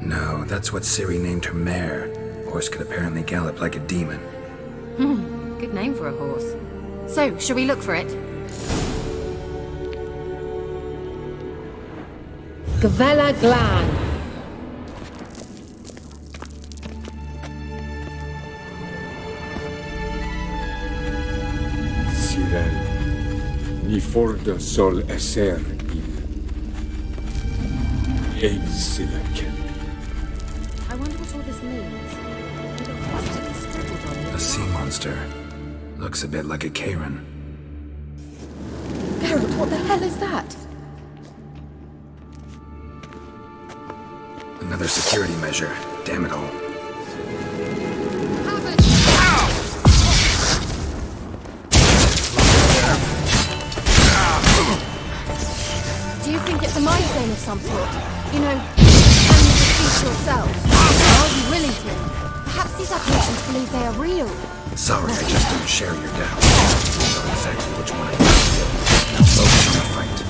No, that's what Ciri named her mare. Horse could apparently gallop like a demon. Good name for a horse. So, shall we look for it? Gavella Glan. Sirel, ni forte sol esser in. Ei sila kelpi. I wonder what all this means. A sea monster. Looks a bit like a Karen. Geralt, what the hell is that? Another security measure. Damn it all. Do you think it's a mind game of some sort? You know, can you defeat yourself? Are you willing to? Perhaps these apparitions believe they are real. Sorry, I just don't share your doubts. I know exactly which one of you is real. Now focus on the fight.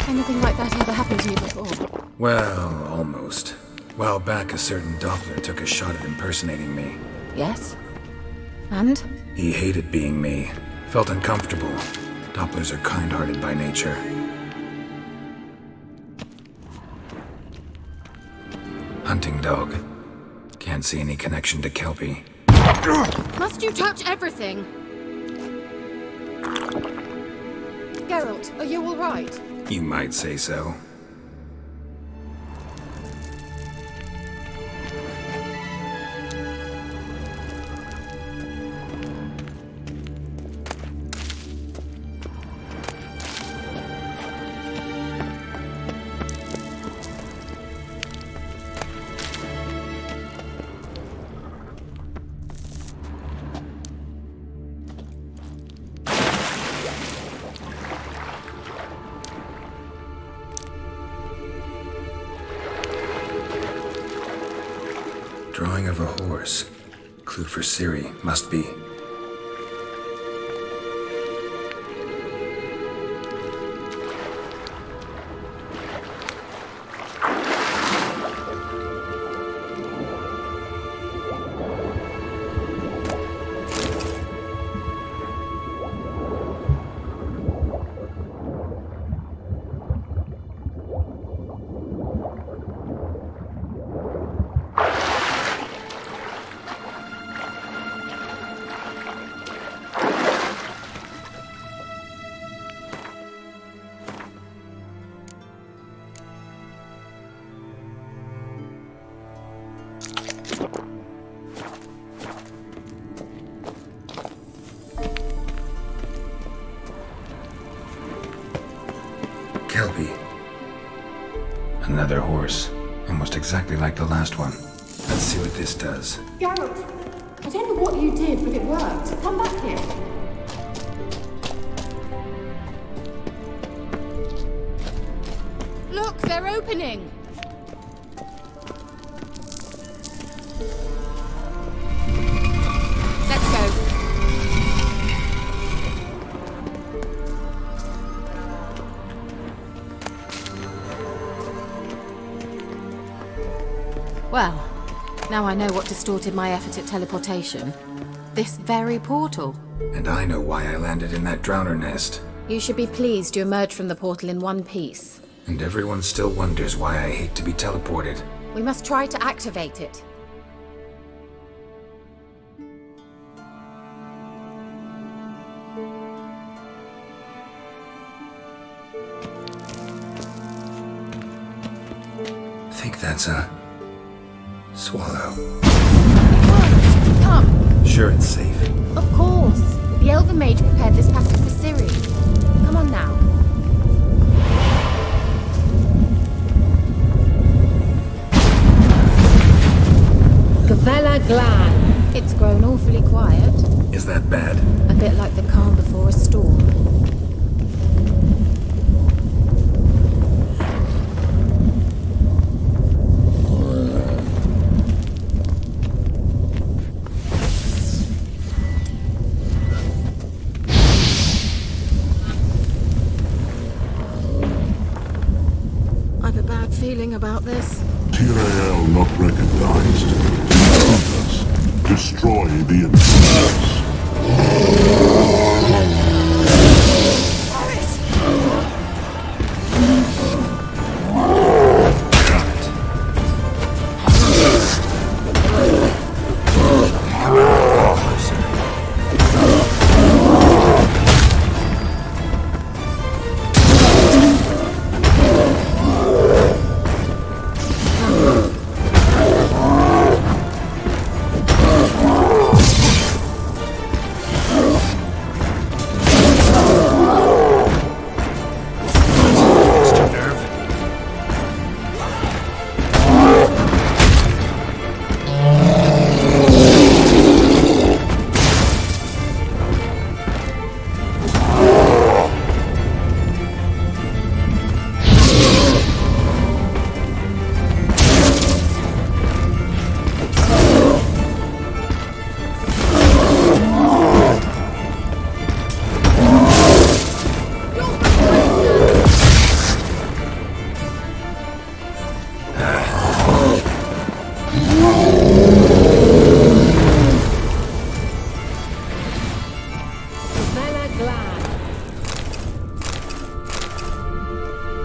Anything like that ever happened to you before? Well, almost. While back, a certain Doppler took a shot at impersonating me. Yes. And? He hated being me. Felt uncomfortable. Dopplers are kind-hearted by nature. Hunting dog. Can't see any connection to Kelpie. Must you touch everything? Geralt, are you all right? You might say so. Drawing of a horse. Clue for Ciri, must be. Kelpie. Another horse. Almost exactly like the last one. Let's see what this does. Geralt, I don't know what you did, but it worked. Come back here. Look, they're opening. Let's go. Well, now I know what distorted my effort at teleportation. This very portal. And I know why I landed in that drowner nest. You should be pleased you emerged from the portal in one piece. And everyone still wonders why I hate to be teleported. We must try to activate it. I think that's a... swallow. Come! Sure it's safe? Of course. The Elven Mage prepared this passage for Ciri. Come on now. Gavella Glan. It's grown awfully quiet. Is that bad? A bit like the calm before a storm. I've a bad feeling about this. Tyrael not recognized. Intruders. Destroy the intruders.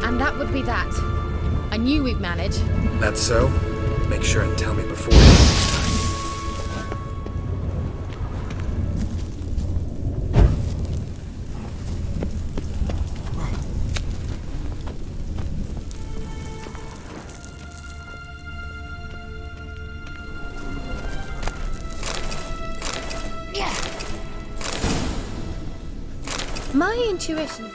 And that would be that. I knew we'd manage. That's so? Make sure and tell me before next time. My intuition...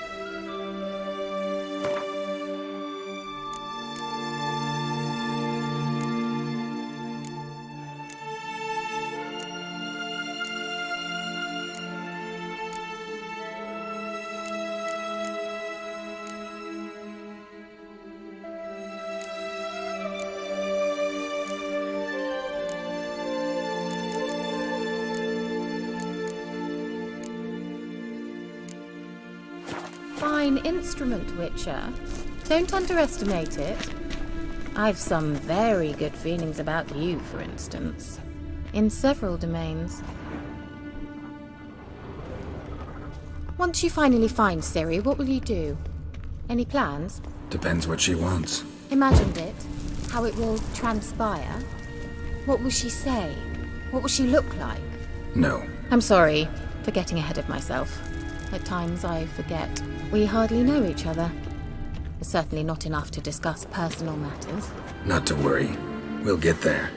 Fine instrument, Witcher. Don't underestimate it. I've some very good feelings about you, for instance. In several domains. Once you finally find Ciri, what will you do? Any plans? Depends what she wants. Imagined it. How it will transpire. What will she say? What will she look like? No. I'm sorry for getting ahead of myself. At times I forget. We hardly know each other. Certainly not enough to discuss personal matters. Not to worry. We'll get there.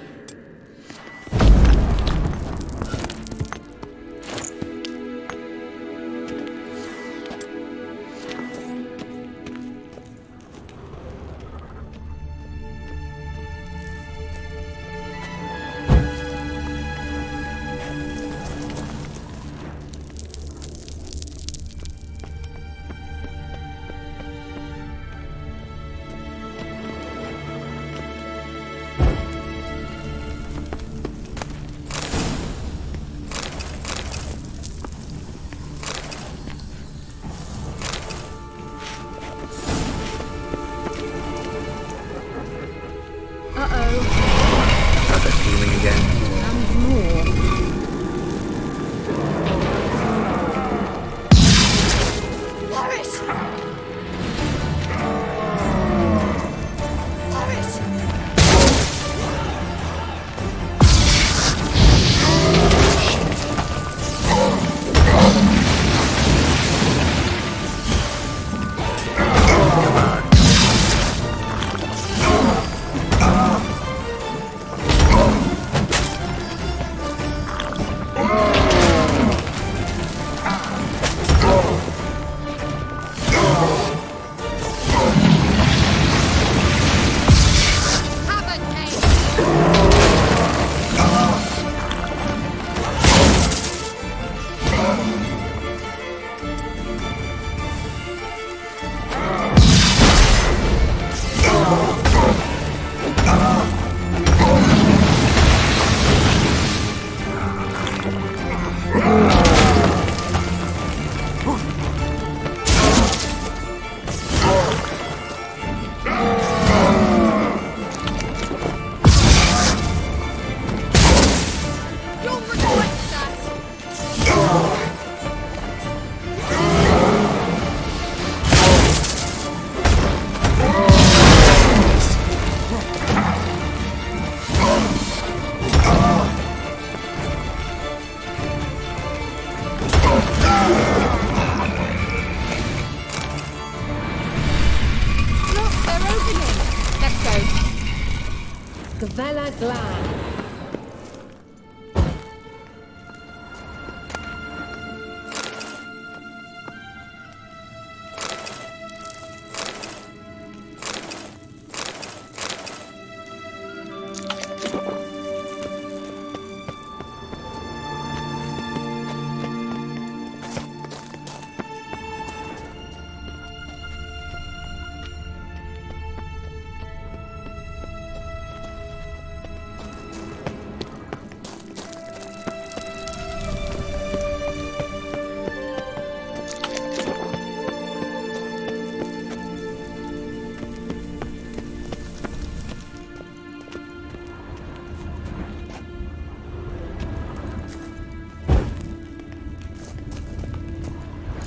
Vela Glan.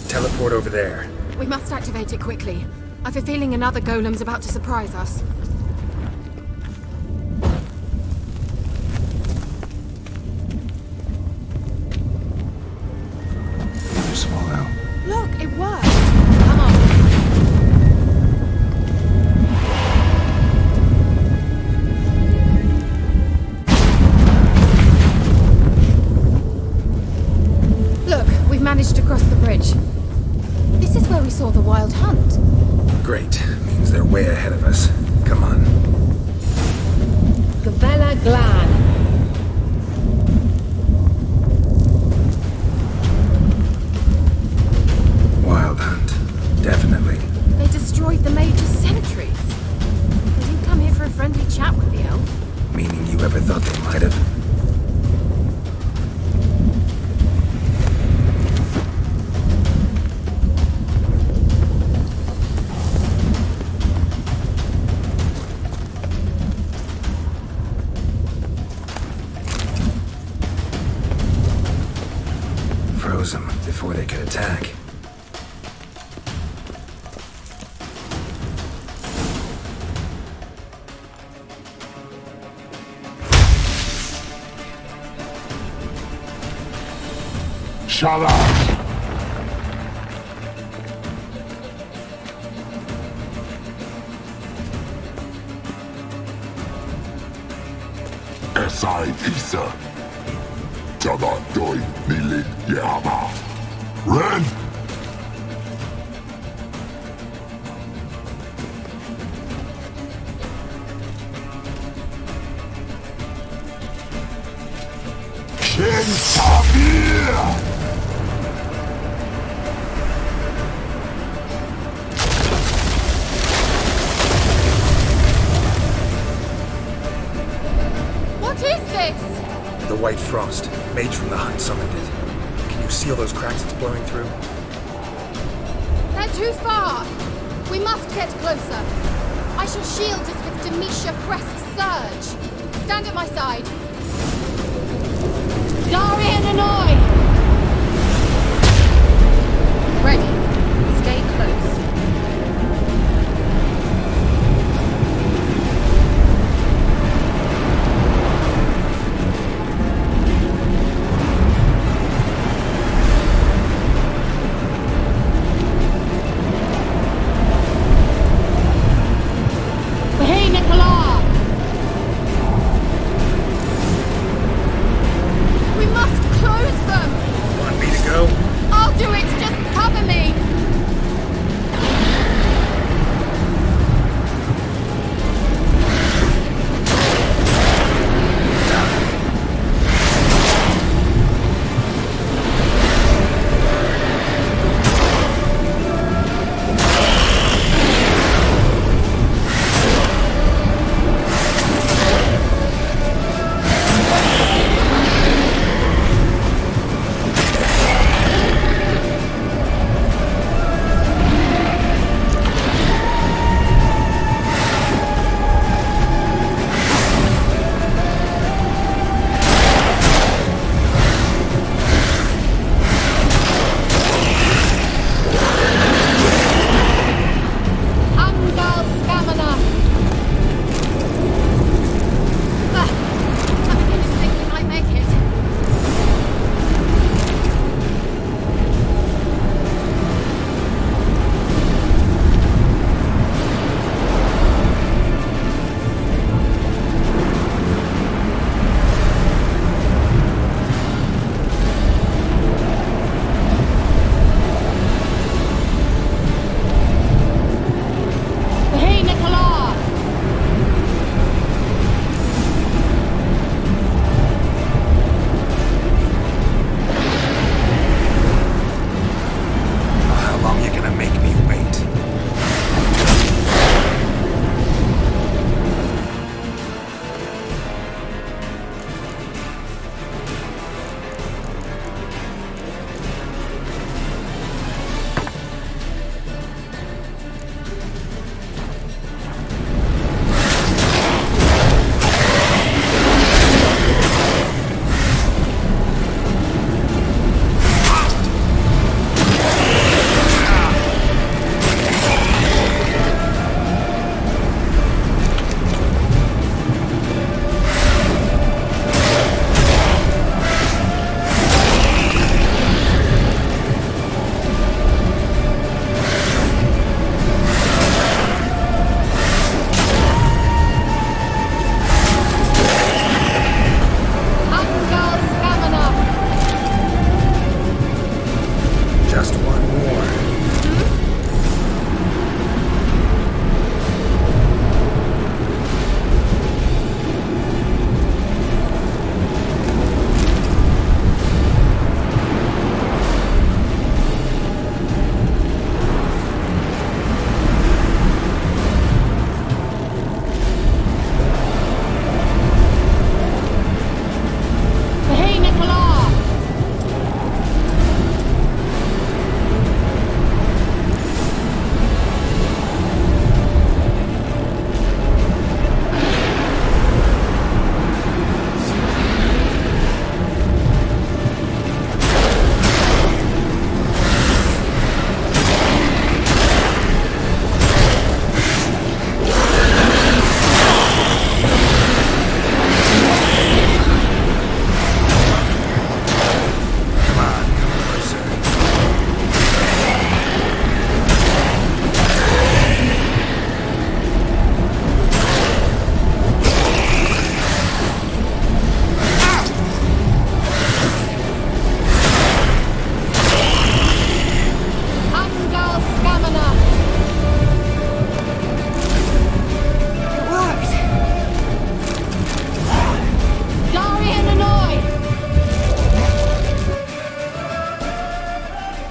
Teleport over there. We must activate it quickly. I've a feeling another golem's about to surprise us. Swallow. Look, it worked! Come on. Look, we've managed to cross the bridge. This is where we saw the wild hunt. Great. Means they're way ahead of us. Come on. Vela Glan. Wild hunt. Definitely. They destroyed the Major's sentries. They didn't come here for a friendly chat with the elf. Meaning you ever thought they might have? Froze them before they could attack. Shut up! Esai Isa. Jada doi nilin yama. Ren! Ken Tabir! What is this? The White Frost. Mage from the hunt summoned it. Can you see all those cracks it's blowing through? They're too far. We must get closer. I shall shield us with Demetia Crest's surge. Stand at my side. Darian Annoy! Ready. Stay close. We must close!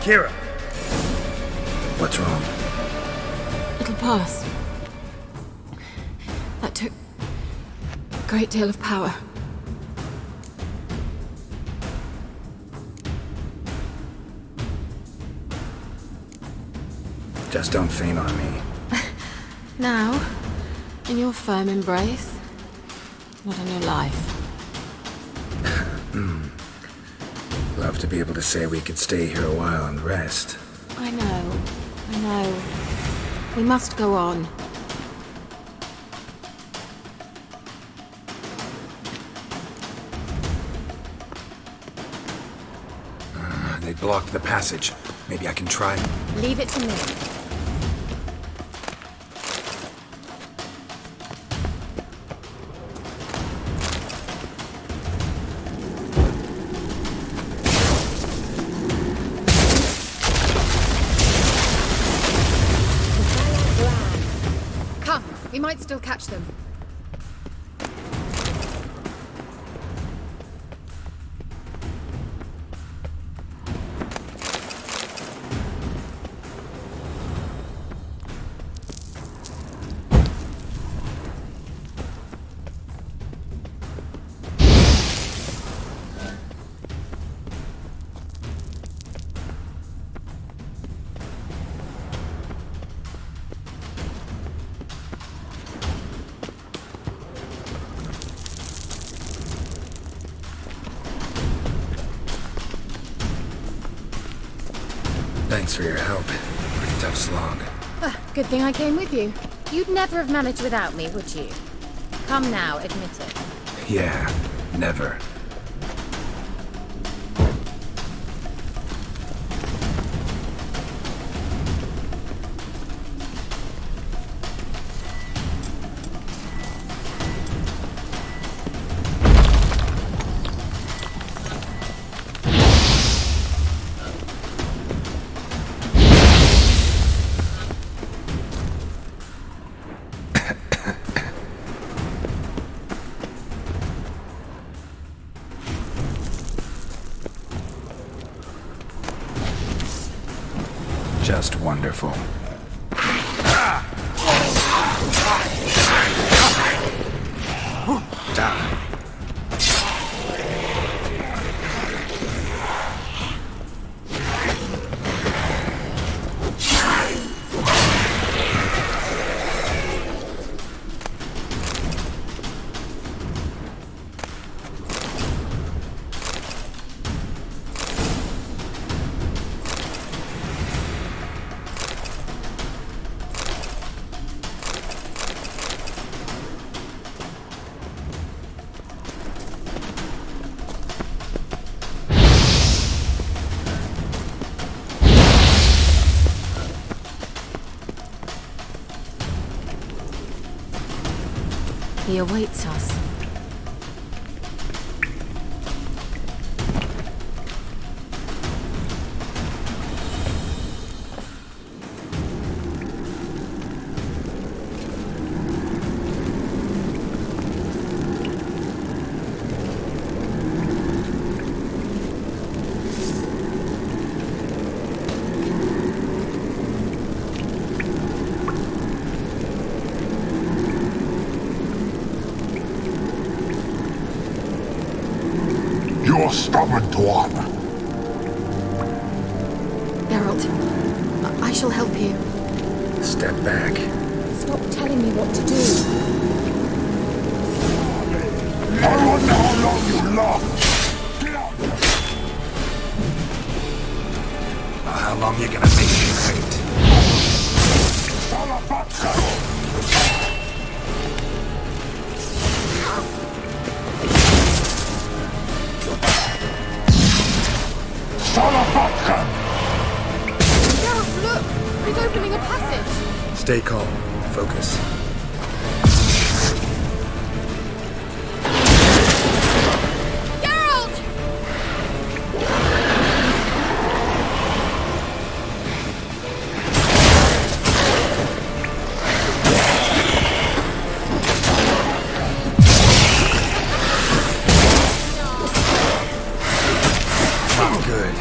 Kira! What's wrong? It'll pass. That took a great deal of power. Just don't faint on me. Now, in your firm embrace, not in your life. Love to be able to say we could stay here a while and rest. I know. We must go on. They blocked the passage. Maybe I can try. Leave it to me. Come, we might still catch them. Thanks for your help. Pretty tough slog. Good thing I came with you. You'd never have managed without me, would you? Come now, admit it. Yeah, never. Just wonderful. He awaits us. You're stubborn, Tuan. Geralt, I shall help you. Step back. Stop telling me what to do. I wonder how long you last. Well, how long you gonna make me wait? Geralt, look! He's opening a passage! Stay calm. Focus. Geralt! Not good.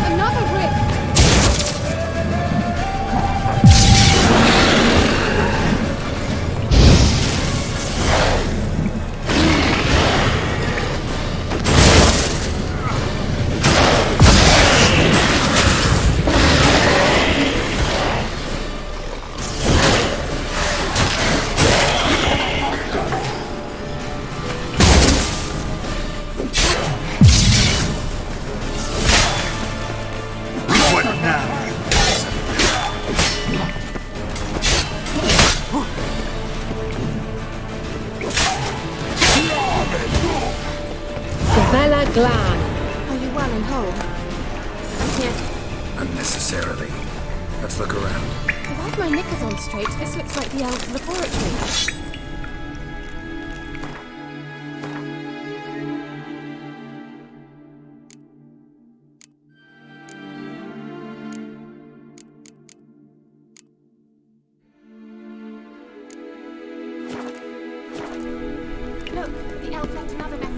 Another rift! Glan. Are you well and whole? Here. Unnecessarily. Let's look around. If I've my knickers on straight, this looks like the elves' laboratory. Look, the elf left another message.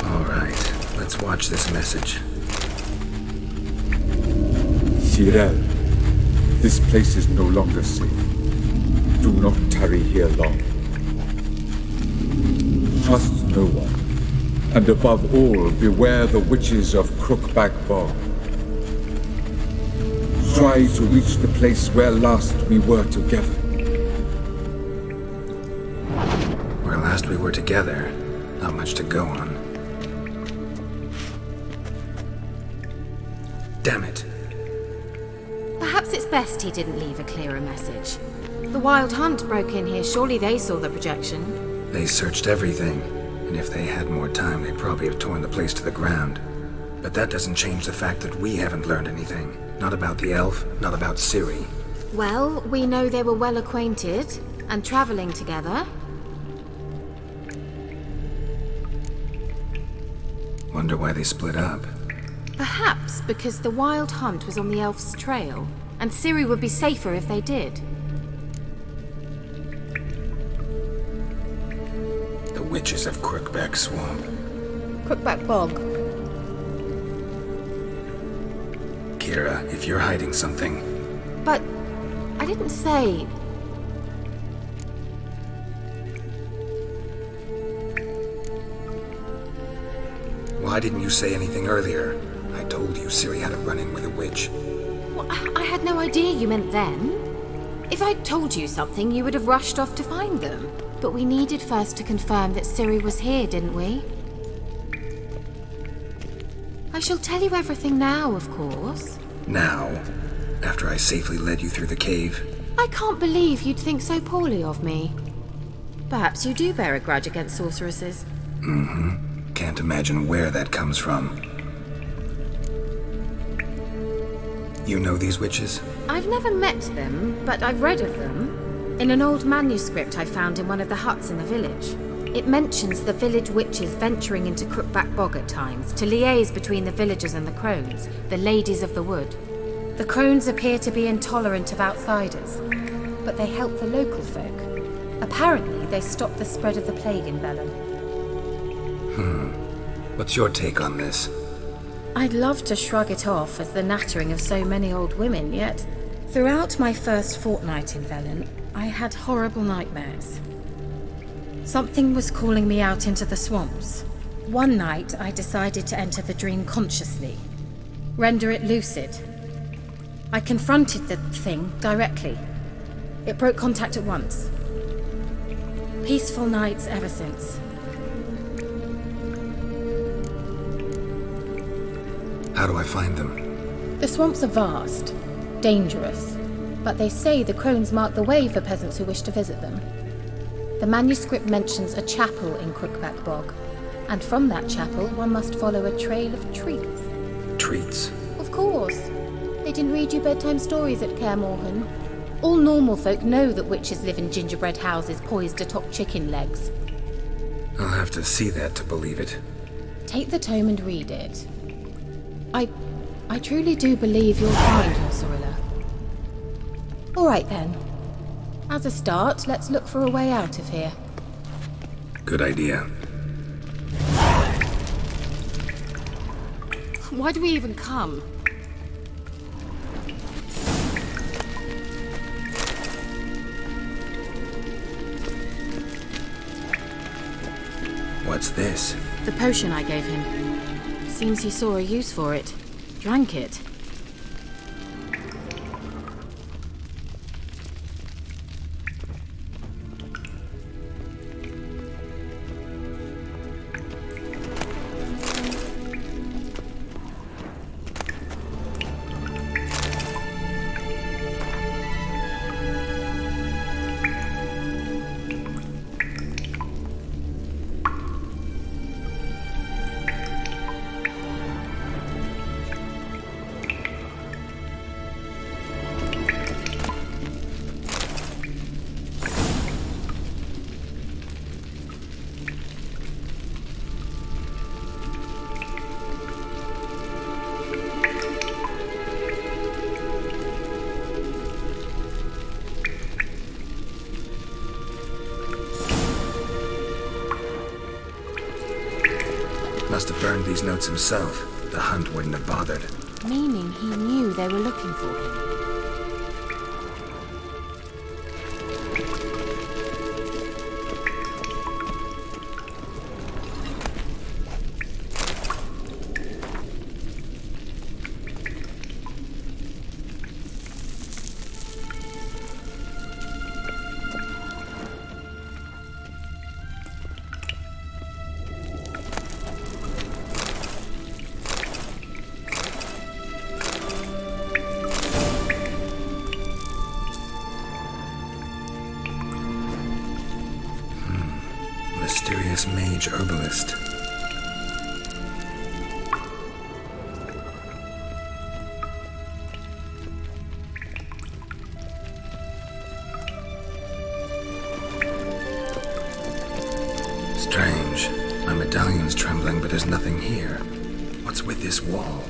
All right, let's watch this message. Cyril, this place is no longer safe. Do not tarry here long. Trust no one, and above all, beware the witches of Crookback Bog. Try to reach the place where last we were together. Where last we were together, not much to go on. Damn it. Perhaps it's best he didn't leave a clearer message. The Wild Hunt broke in here. Surely they saw the projection. They searched everything, and if they had more time, they'd probably have torn the place to the ground. But that doesn't change the fact that we haven't learned anything. Not about the elf, not about Ciri. Well, we know they were well acquainted and traveling together. Wonder why they split up. Perhaps because the Wild Hunt was on the elf's trail, and Ciri would be safer if they did. The witches of Crookback Swamp. Crookback Bog. Kira, if you're hiding something... But I didn't say... Why didn't you say anything earlier? I told you Ciri had a run-in with a witch. Well, I had no idea you meant then. If I'd told you something, you would have rushed off to find them. But we needed first to confirm that Ciri was here, didn't we? I shall tell you everything now, of course. Now? After I safely led you through the cave? I can't believe you'd think so poorly of me. Perhaps you do bear a grudge against sorceresses. Mm-hmm. Can't imagine where that comes from. You know these witches? I've never met them, but I've read of them. In an old manuscript I found in one of the huts in the village. It mentions the village witches venturing into Crookback Bog at times to liaise between the villagers and the crones, the ladies of the wood. The crones appear to be intolerant of outsiders, but they help the local folk. Apparently, they stop the spread of the plague in Bellon. What's your take on this? I'd love to shrug it off as the nattering of so many old women, yet throughout my first fortnight in Velen, I had horrible nightmares. Something was calling me out into the swamps. One night, I decided to enter the dream consciously, render it lucid. I confronted the thing directly. It broke contact at once. Peaceful nights ever since. How do I find them? The swamps are vast, dangerous, but they say the crones mark the way for peasants who wish to visit them. The manuscript mentions a chapel in Crookback Bog, and from that chapel one must follow a trail of treats. Treats? Of course. They didn't read you bedtime stories at Kaer Morhen. All normal folk know that witches live in gingerbread houses poised atop chicken legs. I'll have to see that to believe it. Take the tome and read it. I truly do believe you'll find your Sorilla. All right then. As a start, let's look for a way out of here. Good idea. Why do we even come? What's this? The potion I gave him. Seems he saw a use for it. Drank it. Must have burned these notes himself. The hunt wouldn't have bothered. Meaning he knew they were looking for him. Mysterious mage herbalist. Strange. My medallion's trembling, but there's nothing here. What's with this wall?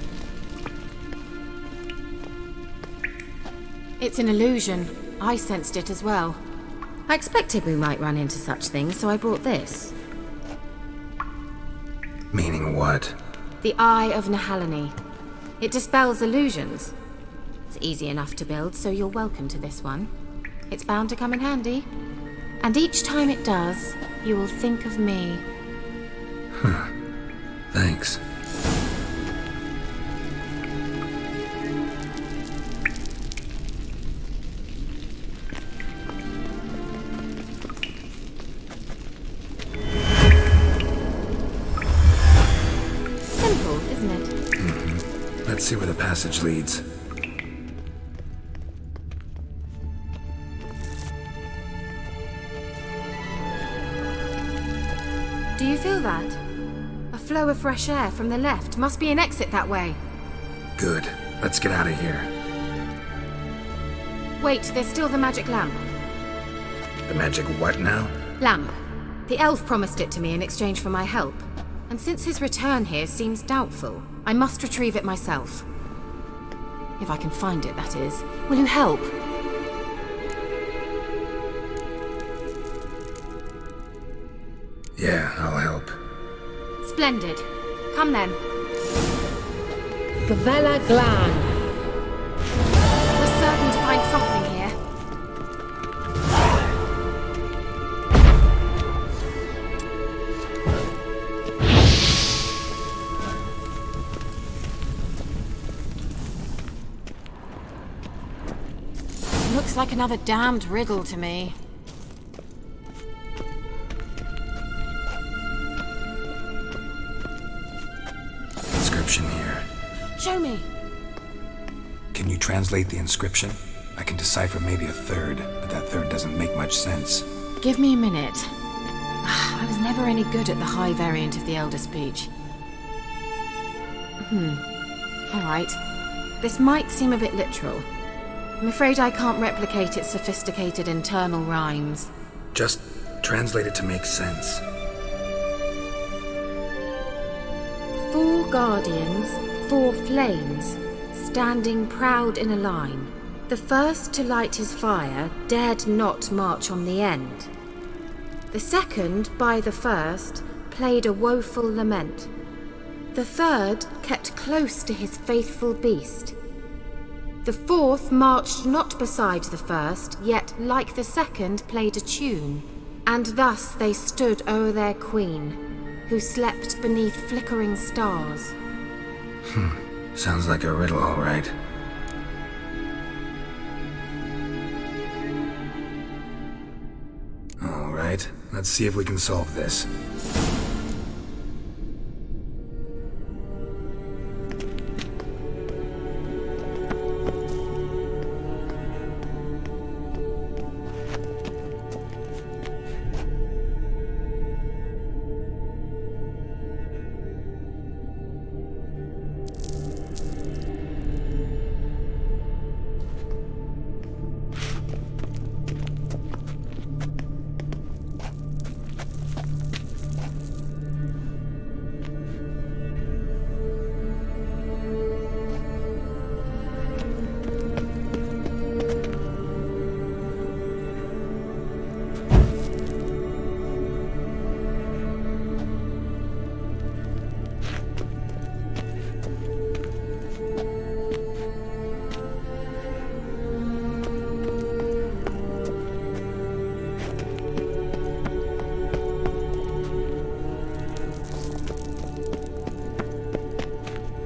It's an illusion. I sensed it as well. I expected we might run into such things, so I brought this. Meaning what? The Eye of Nehaleni. It dispels illusions. It's easy enough to build, so you're welcome to this one. It's bound to come in handy. And each time it does, you will think of me. Thanks. Let's see where the passage leads. Do you feel that? A flow of fresh air from the left. Must be an exit that way. Good. Let's get out of here. Wait, there's still the magic lamp. The magic what now? Lamp. The elf promised it to me in exchange for my help. And since his return here seems doubtful, I must retrieve it myself. If I can find it, that is. Will you help? Yeah, I'll help. Splendid. Come then. Gavella Glan. We're certain to find something here. Looks like another damned riddle to me. Inscription here. Show me. Can you translate the inscription? I can decipher maybe a third, but that third doesn't make much sense. Give me a minute. I was never any good at the high variant of the Elder Speech. All right. This might seem a bit literal. I'm afraid I can't replicate its sophisticated internal rhymes. Just translate it to make sense. 4 guardians, 4 flames, standing proud in a line. The first to light his fire dared not march on the end. The second, by the first, played a woeful lament. The third kept close to his faithful beast. The fourth marched not beside the first, yet, like the second, played a tune. And thus they stood o'er their queen, who slept beneath flickering stars. Sounds like a riddle, all right. All right, let's see if we can solve this.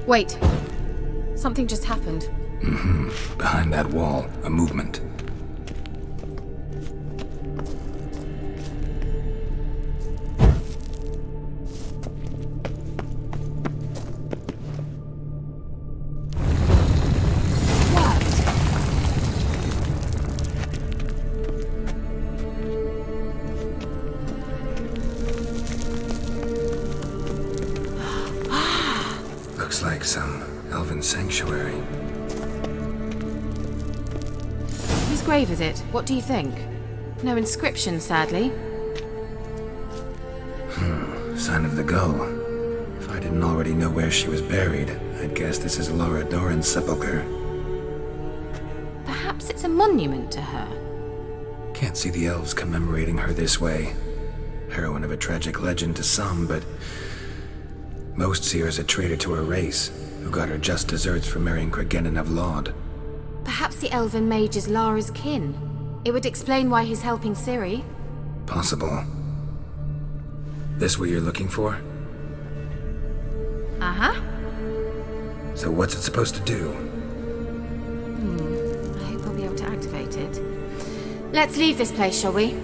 Wait. Something just happened. Behind that wall, a movement. Looks like some elven sanctuary. Whose grave is it? What do you think? No inscription, sadly. Sign of the gull. If I didn't already know where she was buried, I'd guess this is Laura Doran's sepulchre. Perhaps it's a monument to her. Can't see the elves commemorating her this way. Heroine of a tragic legend to some, but most see her as a traitor to her race, who got her just deserts for marrying Cregennan of Laud. Perhaps the elven mage is Lara's kin. It would explain why he's helping Ciri. Possible. This what you're looking for? Uh-huh. So what's it supposed to do? I hope I'll be able to activate it. Let's leave this place, shall we?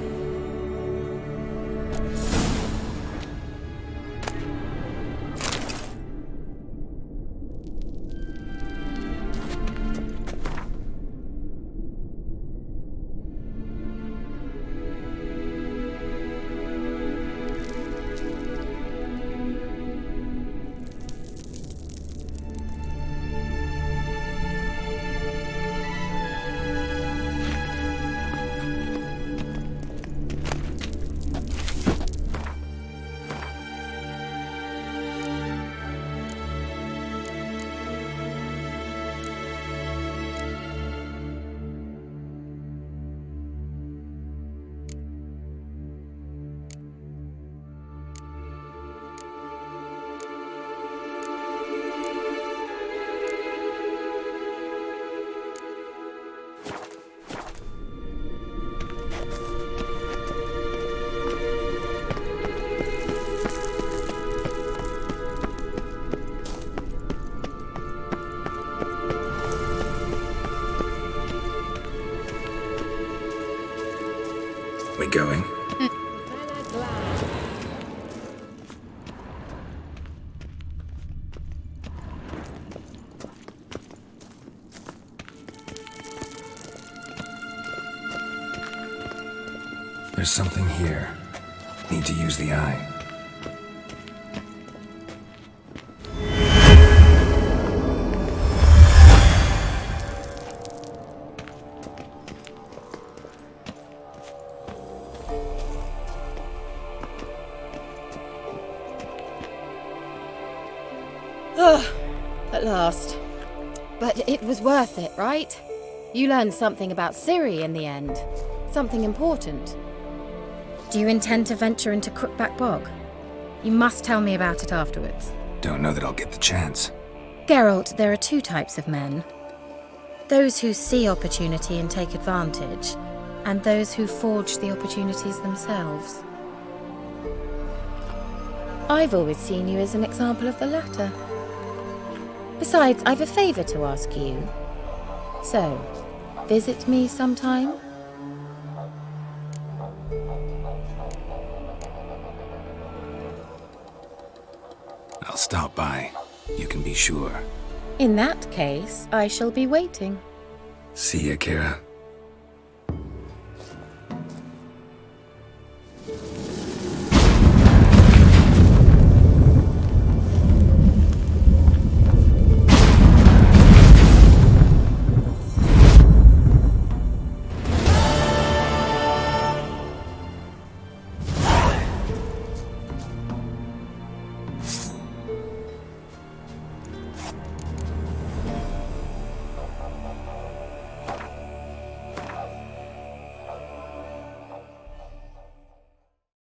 We going? There's something here. Need to use the eye. Oh, at last. But it was worth it, right? You learned something about Ciri in the end. Something important. Do you intend to venture into Crookback Bog? You must tell me about it afterwards. Don't know that I'll get the chance. Geralt, there are two types of men. Those who see opportunity and take advantage, and those who forge the opportunities themselves. I've always seen you as an example of the latter. Besides, I've a favour to ask you. So, visit me sometime? I'll stop by. You can be sure. In that case, I shall be waiting. See ya, Kira.